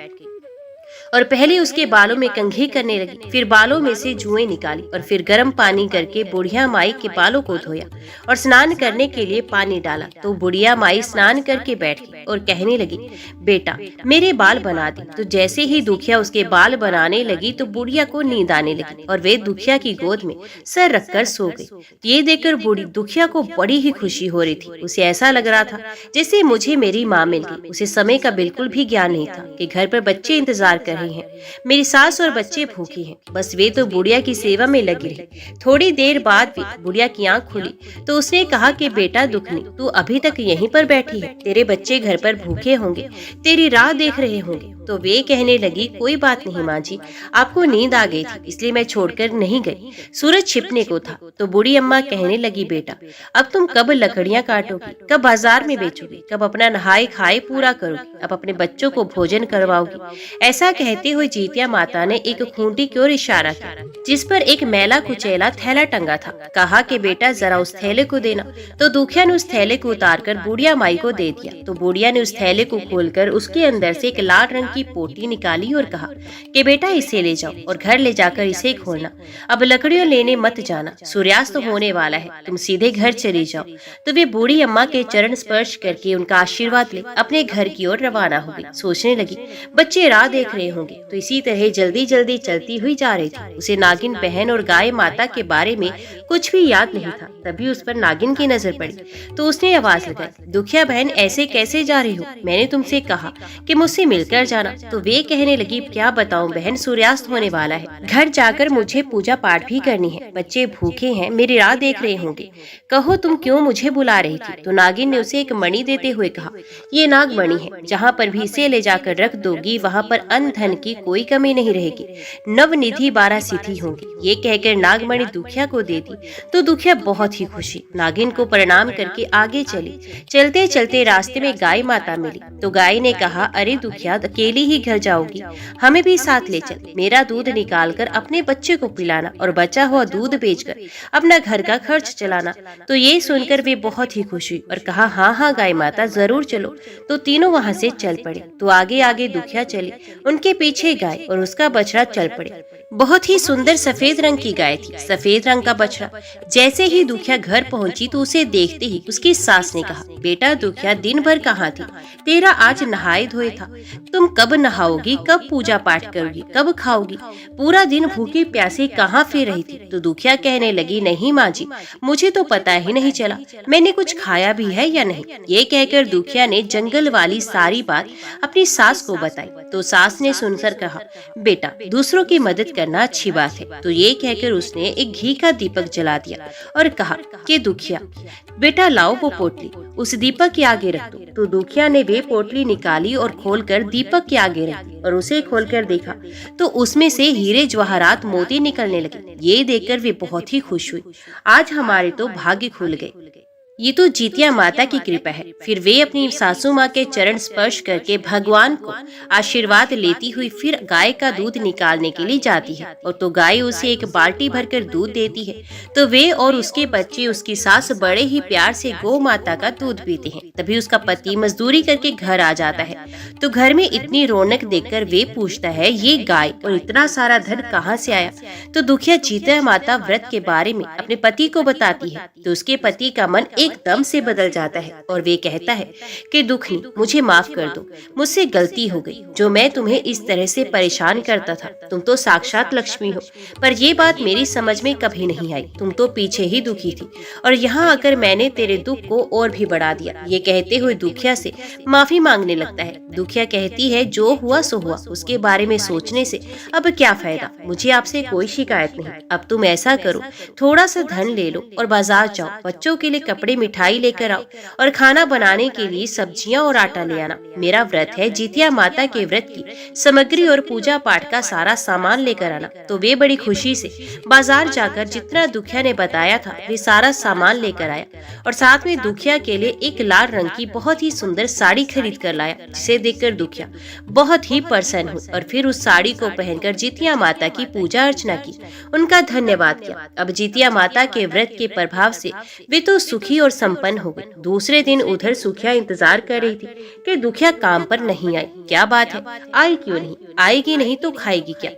Speaker 1: और पहले उसके बालों में कंघी करने लगी, फिर बालों में से जुएं निकाली और फिर गर्म पानी करके बुढ़िया माई के बालों को धोया और स्नान करने के लिए पानी डाला। तो बुढ़िया माई स्नान करके बैठ गई और कहने लगी, बेटा, मेरे बाल बना दे। तो जैसे ही दुखिया उसके बाल बनाने लगी तो बुढ़िया को नींद आने लगी और वे दुखिया की गोद में सर रखकर सो गई। ये देखकर बूढ़ी दुखिया को बड़ी ही खुशी हो रही थी। उसे ऐसा लग रहा था जैसे मुझे मेरी माँ मिल गई। उसे समय का बिल्कुल भी ज्ञान नहीं था कि घर पर बच्चे इंतजार कर रहे हैं, मेरी सास और बच्चे भूखे हैं। बस वे तो बुढ़िया की सेवा में लगी रही। थोड़ी देर बाद भी बुढ़िया की आंख खुली तो उसने कहा कि बेटा दुखनी, तू अभी तक यहीं पर बैठी है, तेरे बच्चे घर पर भूखे होंगे, तेरी राह देख रहे होंगे। तो वे कहने लगी, कोई बात नहीं माँ जी, आपको नींद आ गई थी इसलिए मैं छोड़कर नहीं गई, सूरज छिपने को था। तो बूढ़ी अम्मा कहने लगी, बेटा, अब तुम कब लकड़ियाँ काटोगी, कब बाजार में बेचोगी, कब अपना नहाए खाए पूरा करोगी, अब अपने बच्चों को भोजन करवाओगी? ऐसा कहते हुए जितिया माता ने एक खूंटी की ओर इशारा किया जिस पर एक मैला कुचैला थैला टंगा था। कहा कि बेटा जरा उस थैले को देना। तो दुखिया ने उस थैले को उतारकर बुढ़िया माई को दे दिया। तो बुढ़िया ने उस थैले को खोलकर उसके अंदर से एक लाल रंग की पोटली निकाली और कहा कि बेटा इसे ले जाओ और घर ले जाकर इसे खोलना। अब लकड़ियां लेने मत जाना, सूर्यास्त होने वाला है, तुम सीधे घर चली जाओ। तो वे बूढ़ी अम्मा के चरण स्पर्श करके उनका आशीर्वाद ले अपने घर की ओर रवाना हो गई। सोचने लगी, बच्चे राह देख रहे होंगे। तो इसी तरह जल्दी जल्दी चलती हुई जा रही थी। उसे नागिन बहन और गाय माता के बारे में कुछ भी याद नहीं था। तभी उस पर नागिन की नजर पड़ी तो उसने आवाज लगाई, दुखिया बहन, ऐसे कैसे जा रही हो? मैंने तुमसे कहा कि मुझसे मिलकर जाना। तो वे कहने लगी, क्या बताऊं बहन, सूर्यास्त होने वाला है, घर जाकर मुझे पूजा पाठ भी करनी है, बच्चे भूखे हैं, मेरी राह देख रहे होंगे, कहो तुम क्यों मुझे बुला रही थी? तो नागिन ने उसे एक मणि देते हुए कहा, ये नाग मणि है, जहाँ पर भी इसे ले जाकर रख दोगी वहाँ पर अन्न धन की कोई कमी नहीं रहेगी, नवनिधि 12 सिद्धि होंगी। ये कहकर नागमणि दुखिया को दे दी। तो दुखिया बहुत ही खुशी नागिन को प्रणाम करके आगे चली। चलते चलते रास्ते में गाय माता मिली। तो गाय ने कहा, अरे दुखिया, अकेली ही घर जाओगी, हमें भी साथ ले चल, मेरा दूध निकाल कर अपने बच्चे को पिलाना और बचा हुआ दूध बेचकर अपना घर का खर्च चलाना। तो ये सुनकर वे बहुत ही खुश हुई और कहा, हाँ हाँ गाय माता, जरूर चलो। तो तीनों वहाँ से चल पड़े। तो आगे आगे दुखिया चली, उनके पीछे गाय और उसका बछड़ा चल पड़े। बहुत ही सुंदर सफेद रंग की गाय थी, सफेद रंग का बछड़ा। जैसे ही दुखिया घर पहुंची तो उसे देखते ही उसकी सास ने कहा, बेटा दुखिया, दिन भर कहाँ थी? तेरा आज नहाए धोए था, तुम कब नहाओगी, कब पूजा पाठ करोगी, कब खाओगी? पूरा दिन भूखी प्यासी कहाँ फिर रही थी? तो दुखिया कहने लगी, नहीं माँ जी, मुझे तो पता ही नहीं चला मैंने कुछ खाया भी है या नहीं। ये कहकर दुखिया ने जंगल वाली सारी बात अपनी सास को बताई। तो सास ने सुनकर कहा, बेटा, दूसरों की मदद करना अच्छी बात है। तो ये कहकर उसने एक घी का दीपक जला दिया और कहा कि दुखिया बेटा, लाओ वो पोटली, उस दीपक के आगे रख दो। तो दुखिया ने वे पोटली निकाली और खोलकर दीपक के आगे रख दी और उसे खोलकर देखा तो उसमें से हीरे जवाहरात मोती निकलने लगे। ये देखकर वे बहुत ही खुश हुई, आज हमारे तो भाग्य खुल गए। ये तो जीतिया माता की कृपा है। फिर वे अपनी सासू माँ के चरण स्पर्श करके भगवान को आशीर्वाद लेती हुई फिर गाय का दूध निकालने के लिए जाती है। और तो गाय उसे एक बाल्टी भरकर दूध देती है। तो वे और उसके बच्चे, उसकी सास बड़े ही प्यार से गौ माता का दूध पीते हैं। तभी उसका पति मजदूरी करके घर आ जाता है। तो घर में इतनी रौनक देखकर वे पूछता है, ये गाय और इतना सारा धन कहाँ से आया? तो दुखिया जीतिया माता व्रत के बारे में अपने पति को बताती है। तो उसके पति का मन एकदम से बदल जाता है और वे कहता है कि दुखनी, मुझे माफ कर दो, मुझसे गलती हो गई जो मैं तुम्हें इस तरह से परेशान करता था। तुम तो साक्षात लक्ष्मी हो, पर ये बात मेरी समझ में कभी नहीं आई। तुम तो पीछे ही दुखी थी और यहाँ आकर मैंने तेरे दुख को और भी बढ़ा दिया। ये कहते हुए दुखिया से माफी मांगने लगता है। दुखिया कहती है, जो हुआ सो हुआ, उसके बारे में सोचने से अब क्या फायदा? मुझे आपसे कोई शिकायत नहीं। अब तुम ऐसा करो, थोड़ा सा धन ले लो और बाजार जाओ, बच्चों के लिए कपड़े, मिठाई लेकर आओ और खाना बनाने के लिए सब्जियां और आटा ले आना। मेरा व्रत है, जीतिया माता के व्रत की सामग्री और पूजा पाठ का सारा सामान लेकर आना। तो वे बड़ी खुशी से बाजार जाकर जितना दुखिया ने बताया था वे सारा सामान लेकर आया और साथ में दुखिया के लिए एक लाल रंग की बहुत ही सुंदर साड़ी खरीद कर लाया, जिसे देखकर दुखिया बहुत ही प्रसन्न हुई और फिर उस साड़ी को पहनकर जीतिया माता की पूजा अर्चना की, उनका धन्यवाद किया। अब जीतिया माता के व्रत के प्रभाव से वे तो सुखी और संपन्न हो गई। दूसरे दिन उधर सुखिया इंतजार कर रही थी कि दुखिया काम पर नहीं आई। क्या बात है, आई क्यों नहीं? आएगी नहीं तो खाएगी क्या?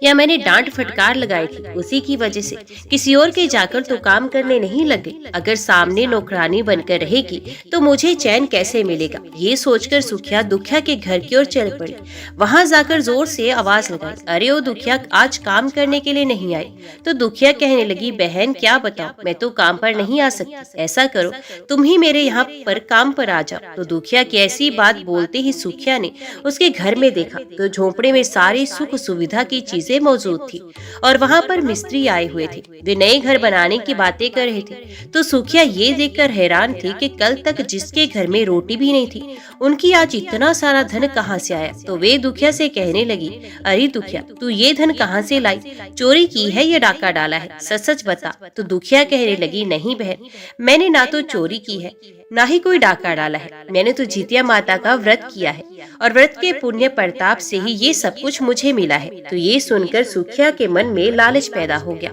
Speaker 1: या मैंने डांट फटकार लगाई थी, उसी की वजह से किसी और के जाकर तो काम करने नहीं लग गई। अगर सामने नौकरानी बनकर रहेगी तो मुझे चैन कैसे मिलेगा? ये सोचकर सुखिया दुखिया के घर की ओर चल पड़ी। वहां जाकर जोर से आवाज लगाई, अरे ओ दुखिया, आज काम करने के लिए नहीं आई? तो दुखिया कहने लगी, बहन क्या बताओ, मैं तो काम पर नहीं आ सकती। ऐसा करो, तुम ही मेरे यहाँ पर काम पर आ जाओ। तो दुखिया की ऐसी बात बोलते ही सुखिया ने उसके घर में देखा तो झोंपड़े में सारी सुख सुविधा की चीजें मौजूद थी और वहां पर मिस्त्री आए हुए थे। वे नए घर बनाने की बातें कर रहे थे। तो सुखिया ये देखकर हैरान थी कि कल तक जिसके घर में रोटी भी नहीं थी, उनकी आज इतना सारा धन कहाँ से आया? तो वे दुखिया से कहने लगी, अरे दुखिया, तू ये धन कहाँ से लाई? चोरी की है या डाका डाला है? सच सच बता। तो दुखिया कहने लगी, नहीं बहन, मैंने ना तो चोरी की है ना ही कोई डाका डाला है। मैंने तो जीतिया माता का व्रत किया है और व्रत के पुण्य प्रताप से ही ये सब कुछ मुझे मिला है। तो ये सुनकर सुखिया के मन में लालच पैदा हो गया।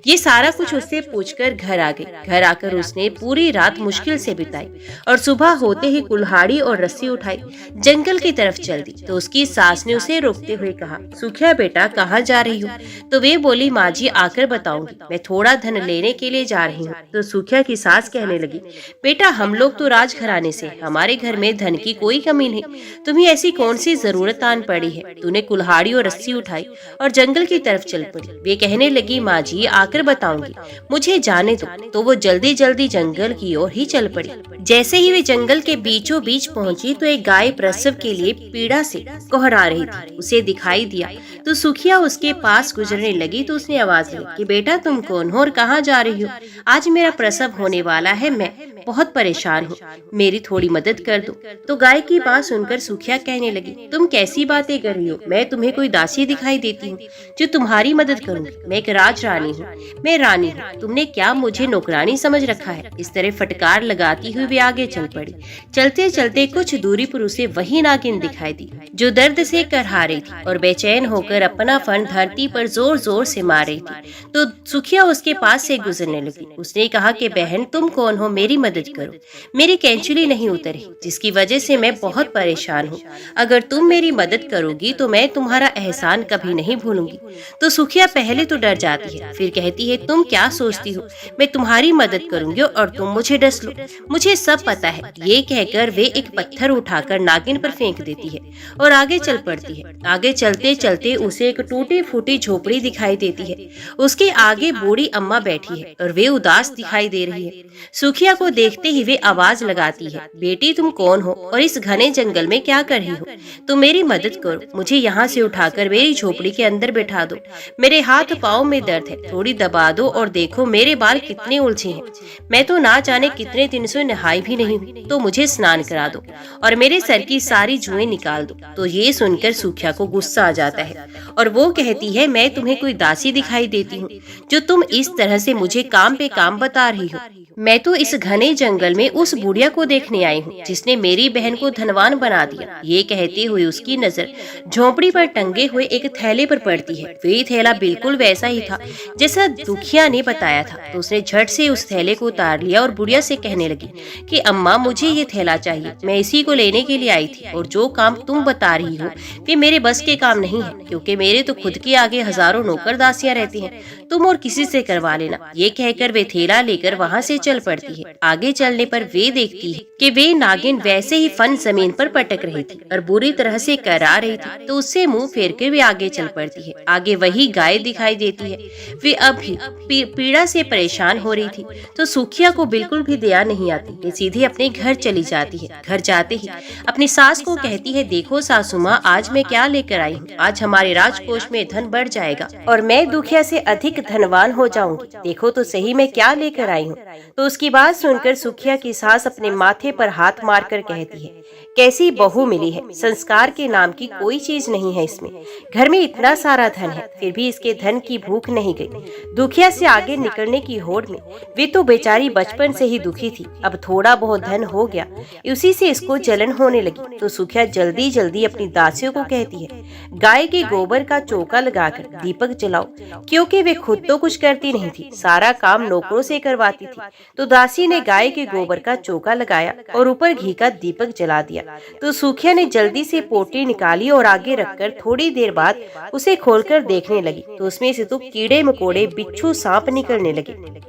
Speaker 1: ये सारा कुछ उससे पूछकर घर आ गई। घर आकर उसने पूरी रात मुश्किल से बिताई और सुबह होते ही कुल्हाड़ी और रस्सी उठाई जंगल की तरफ चल दी। तो उसकी सास ने उसे रोकते हुए कहा, सुखिया बेटा, कहाँ जा रही हो? तो वे बोली, माँ जी आकर बताऊंगी, मैं थोड़ा धन लेने के लिए जा रही हूँ। तो सुखिया की सास कहने लगी, बेटा, हम लोग तो राजघराने से, हमारे घर में धन की कोई कमी नहीं। तुम्हें ऐसी कौन सी जरूरत आन पड़ी है? तूने कुल्हाड़ी और रस्सी उठाई और जंगल की तरफ चल पड़ी। वे कहने लगी, माँ जी आकर बताऊंगी, मुझे जाने दो। तो वो जल्दी जल्दी जंगल की ओर ही चल पड़ी। जैसे ही वे जंगल के बीचों बीच पहुंची तो एक गाय प्रसव के लिए पीड़ा से कोहरा रही थी। उसे दिखाई दिया तो सुखिया उसके पास गुजरने लगी। तो उसने आवाज ली कि बेटा, तुम कौन हो और कहाँ जा रही हो? आज मेरा प्रसव होने वाला है, मैं बहुत परेशान हूँ, मेरी थोड़ी मदद कर दो। तो गाय की बात सुनकर सुखिया कहने लगी, तुम कैसी बातें कर रही हो? मैं तुम्हें कोई दासी दिखाई देती हूँ जो तुम्हारी मदद करूंगी? मैं एक राजरानी हूँ, मैं रानी हूँ। तुमने क्या मुझे नौकरानी समझ रखा है? इस तरह फटकार लगाती हुई वे आगे चल पड़ी। चलते चलते कुछ दूरी पर उसे वही नागिन दिखाई दी जो दर्द से करहा रही थी और बेचैन होकर अपना फन धरती पर जोर जोर से मार रही थी। तो सुखिया उसके पास से गुजरने लगी। उसने कहा कि बहन, तुम कौन हो? मेरी मदद करो। मेरी कैंचुली नहीं उतरी, जिसकी वजह से मैं बहुत परेशान हूँ। अगर तुम मेरी मदद करोगी तो मैं तुम्हारा एहसान कभी नहीं भूलूंगी। तो सुखिया पहले तो डर जाती है, फिर कहती है, तुम क्या सोचती हो, मैं तुम्हारी मदद करूंगी और तुम मुझे डस लो? मुझे सब पता है। ये कहकर वे एक पत्थर उठाकर नागिन पर फेंक देती है और आगे चल पड़ती है। आगे चलते चलते उसे एक टूटी फूटी झोपड़ी दिखाई देती है। उसके आगे बूढ़ी अम्मा बैठी है और वे उदास दिखाई दे रही है। सुखिया को देखते ही वे आवाज लगाती है, बेटी तुम कौन हो और इस घने जंगल में क्या कर रही हो? तुम मेरी मदद करो, मुझे यहाँ से उठाकर मेरी झोपड़ी के अंदर बैठा दो। मेरे हाथ पाँव में दर्द है, थोड़ी दबा दो और देखो मेरे बाल कितने उलझे हैं। मैं तो ना जाने कितने दिन से नहाई भी नहीं हूँ, तो मुझे स्नान करा दो और मेरे सर की सारी जुएं निकाल दो। तो ये सुनकर सूखिया को गुस्सा आ जाता है और वो कहती है, मैं तुम्हें कोई दासी दिखाई देती हूँ जो तुम इस तरह से मुझे काम पे काम बता रही हो? मैं तो इस घने जंगल में उस बुढ़िया को देखने आई हूँ जिसने मेरी बहन को धनवान बना दिया। ये कहते हुए उसकी नजर झोंपड़ी पर टंगे हुए एक थैले पर पड़ती है। वही थैला बिल्कुल वैसा ही था जैसा दुखिया ने बताया था। तो उसने झट से उस थैले को उतार लिया और बुढ़िया से कहने लगी कि अम्मा मुझे ये थैला चाहिए, मैं इसी को लेने के लिए आई थी और जो काम तुम बता रही हो वे मेरे बस के काम नहीं है, क्योंकि मेरे तो खुद के आगे हजारों नौकर दासियां रहती हैं, तुम और किसी से करवा लेना। ये कहकर वे थैला लेकर वहाँ से चल पड़ती है। आगे चलने पर वे देखती है कि वे नागिन वैसे ही फन जमीन पर पटक रही थी और बुरी तरह से करा रही थी। तो उससे मुंह फेर कर वे आगे चल पड़ती है। आगे वही गाय दिखाई देती है। वे अब भी पीड़ा से परेशान हो रही थी। तो सूखिया को बिल्कुल भी दया नहीं आती। वे सीधे अपने घर चली जाती है। घर जाते ही अपनी सास को कहती है, देखो सासू माँ, आज मैं क्या लेकर आई हूँ। आज हमारे राजकोष में धन बढ़ जाएगा और मैं दुखिया से अधिक धनवान हो जाऊंगी। देखो तो सही मैं क्या लेकर आई हूँ। तो उसकी बात सुनकर सुखिया की सास अपने माथे पर हाथ मारकर कहती है, कैसी बहू मिली है, संस्कार के नाम की कोई चीज नहीं है इसमें। घर में इतना सारा धन है, फिर भी इसके धन की भूख नहीं गई। दुखिया से आगे निकलने की होड़ में वे तो बेचारी बचपन से ही दुखी थी। अब थोड़ा बहुत धन हो गया, उसी से इसको जलन होने लगी। तो सुखिया जल्दी जल्दी अपनी दासियों को कहती है, गाय के गोबर का चौका लगाकर दीपक जलाओ, क्योंकि वे खुद तो कुछ करती नहीं थी, सारा काम नौकरों से करवाती थी। तो दासी ने गाय के गोबर का चौका लगाया और ऊपर घी का दीपक जला दिया। तो सूखिया ने जल्दी से पोटली निकाली और आगे रखकर थोड़ी देर बाद उसे खोलकर देखने लगी। तो उसमें से तो कीड़े मकोड़े, बिच्छू, सांप निकलने लगे।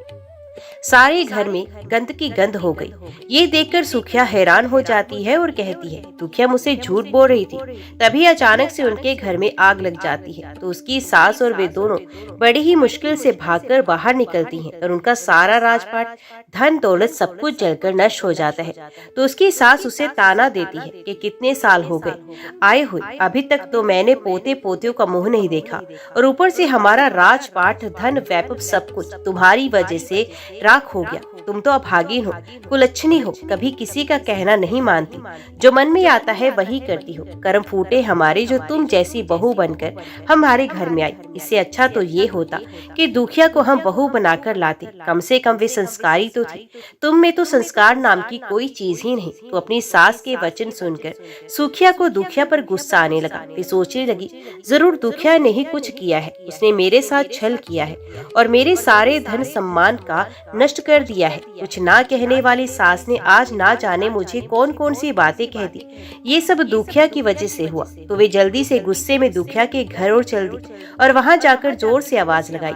Speaker 1: सारे घर में गंद की गंध हो गई। ये देखकर सुखिया हैरान हो जाती है और कहती है, दुखिया मुझसे झूठ बोल रही थी। तभी अचानक से उनके घर में आग लग जाती है। तो उसकी सास और वे दोनों बड़ी ही मुश्किल से भागकर बाहर निकलती हैं और उनका सारा राजपाट, धन दौलत सब कुछ जलकर नष्ट हो जाता है। तो उसकी सास उसे ताना देती है कि कितने साल हो गए आए हुए, अभी तक तो मैंने पोते पोतियों का मुंह नहीं देखा और ऊपर से हमारा राजपाट, धन, वैभव सब कुछ तुम्हारी वजह से राख हो गया। तुम तो अभागिन हो, कुलच्छनी हो, कभी किसी का कहना नहीं मानती, जो मन में आता है वही करती हो। कर्म फूटे हमारे जो तुम जैसी बहू बनकर हमारे घर में आई। इससे अच्छा तो ये होता कि दुखिया को हम बहू बनाकर लाते, कम से कम वे संस्कारी तो थी। तुम में तो संस्कार नाम की कोई चीज ही नहीं। तो अपनी सास के वचन सुनकर सुखिया को दुखिया पर गुस्सा आने लगा। वे सोचने लगी, जरूर दुखिया ने ही कुछ किया है, उसने मेरे साथ छल किया है और मेरे सारे धन सम्मान का नष्ट कर दिया है। कुछ ना कहने वाली सास ने आज ना जाने मुझे कौन कौन सी बातें कह दी। ये सब दुखिया की वजह से हुआ। तो वे जल्दी से गुस्से में दुखिया के घर ओर चल दी और वहां जाकर जोर से आवाज लगाई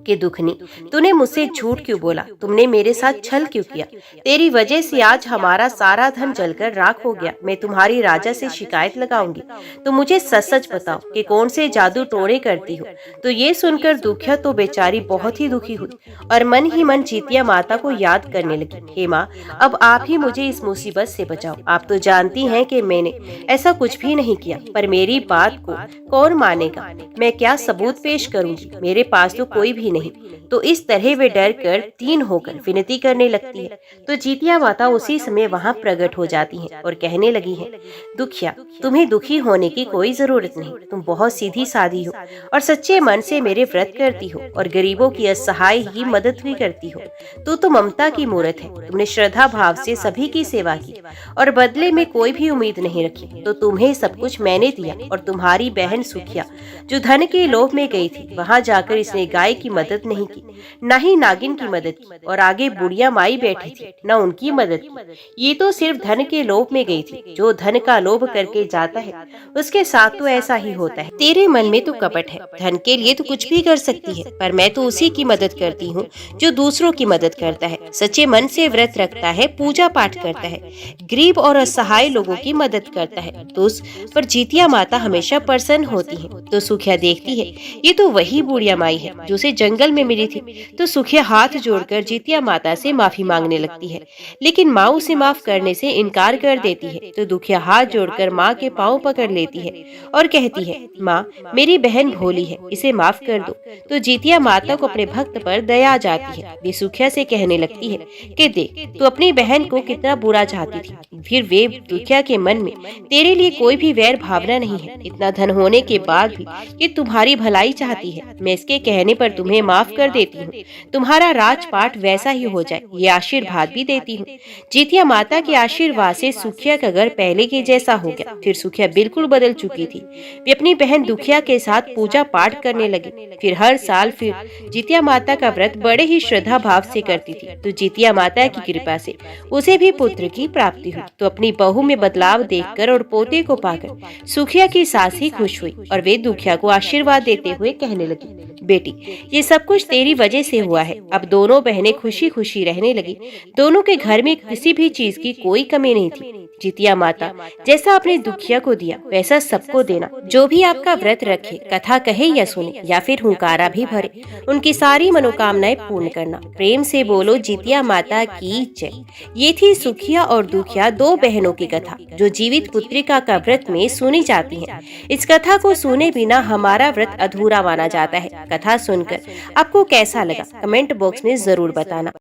Speaker 1: कि दुखनी, तूने मुझसे झूठ क्यों बोला? तुमने मेरे साथ छल क्यों किया? तेरी वजह से आज हमारा सारा धन जलकर राख हो गया। मैं तुम्हारी राजा से शिकायत लगाऊंगी। तो मुझे सच सच बताओ कि कौन से जादू टोने करती हो? तो ये सुनकर दुखिया तो बेचारी बहुत ही दुखी हुई और मन ही मन जीतिया माता को याद करने लगी। हे माँ, अब आप ही मुझे इस मुसीबत से बचाओ। आप तो जानती हैं कि मैंने ऐसा कुछ भी नहीं किया, पर मेरी बात को कौन मानेगा? मैं क्या सबूत पेश करूंगी? मेरे पास तो कोई भी नहीं। तो इस तरह वे डर कर तीन होकर विनती करने लगती है। तो जीतिया माता उसी समय वहाँ प्रकट हो जाती हैं और कहने लगी हैं, दुखिया, तुम्हें दुखी होने की कोई जरूरत नहीं। तुम बहुत सीधी सादी हो और सच्चे मन से मेरे व्रत करती हो और गरीबों की असहाय ही मदद भी करती हो। तो ममता की मूर्त है। तुमने श्रद्धा भाव से सभी की सेवा की और बदले में कोई भी उम्मीद नहीं रखी। तो तुम्हें सब कुछ मैंने दिया और तुम्हारी बहन सुखिया जो धन के लोभ में गई थी, वहाँ जाकर इसने गाय की मदद नहीं की, न ही नागिन की मदद की और आगे बुढ़िया माई बैठी थी, न उनकी मदद की। ये तो सिर्फ धन के लोभ में गई थी। जो धन का लोभ करके जाता है उसके साथ तो ऐसा ही होता है। तेरे मन में तो कपट है। धन के लिए तो कुछ भी कर सकती है, पर मैं तो उसी की मदद करती हूँ जो दूसरों की मदद करता है, सच्चे मन से व्रत रखता है, पूजा पाठ करता है, गरीब और असहाय लोगों की मदद करता है। तो उस पर जीतिया माता हमेशा प्रसन्न होती है। तो सुखिया देखती है, ये तो वही बुढ़िया माई है जो उसे जंगल जंगल में मिली थी। तो सुखिया हाथ जोड़कर जितिया माता से माफी मांगने लगती है, लेकिन माँ उसे माफ करने से इनकार कर देती है। तो दुखिया हाथ जोड़कर माँ के पाँव पकड़ लेती है और कहती है, माँ मेरी बहन भोली है, इसे माफ कर दो। तो जितिया माता को अपने भक्त पर दया आ जाती है। वे सुखिया से कहने लगती है कि देख, तू अपनी बहन को कितना बुरा चाहती थी, फिर वे दुखिया के मन में तेरे लिए कोई भी वैर भावना नहीं है। इतना धन होने के बाद भी ये तुम्हारी भलाई चाहती है। मैं इसके कहने पर तुम्हें माफ कर देती हूँ, तुम्हारा राजपाट वैसा ही हो जाए, ये आशीर्वाद भी देती हूँ। जितिया माता के आशीर्वाद से सुखिया का घर पहले के जैसा हो गया। फिर सुखिया बिल्कुल बदल चुकी थी। वे अपनी बहन दुखिया के साथ पूजा पाठ करने लगी। फिर हर साल फिर जितिया माता का व्रत बड़े ही श्रद्धा भाव से करती थी। तो जितिया माता की कृपा से उसे भी पुत्र की प्राप्ति हुई। तो अपनी बहू में बदलाव देखकर और पोते को पाकर सुखिया की सास ही खुश हुई और वे दुखिया को आशीर्वाद देते हुए कहने लगी, बेटी ये सब कुछ तेरी वजह से हुआ है। अब दोनों बहनें खुशी खुशी रहने लगी। दोनों के घर में किसी भी चीज की कोई कमी नहीं थी। जितिया माता जैसा आपने दुखिया को दिया वैसा सबको देना। जो भी आपका व्रत रखे, कथा कहे या सुने या फिर हुंकारा भी भरे, उनकी सारी मनोकामनाएं पूर्ण करना। प्रेम से बोलो जितिया माता की जय। ये थी सुखिया और दुखिया, दो बहनों की कथा जो जीवित पुत्रिका का व्रत में सुनी जाती है। इस कथा को सुने बिना हमारा व्रत अधूरा माना जाता है। कथा सुनकर आपको कैसा लगा कमेंट बॉक्स में जरूर बताना।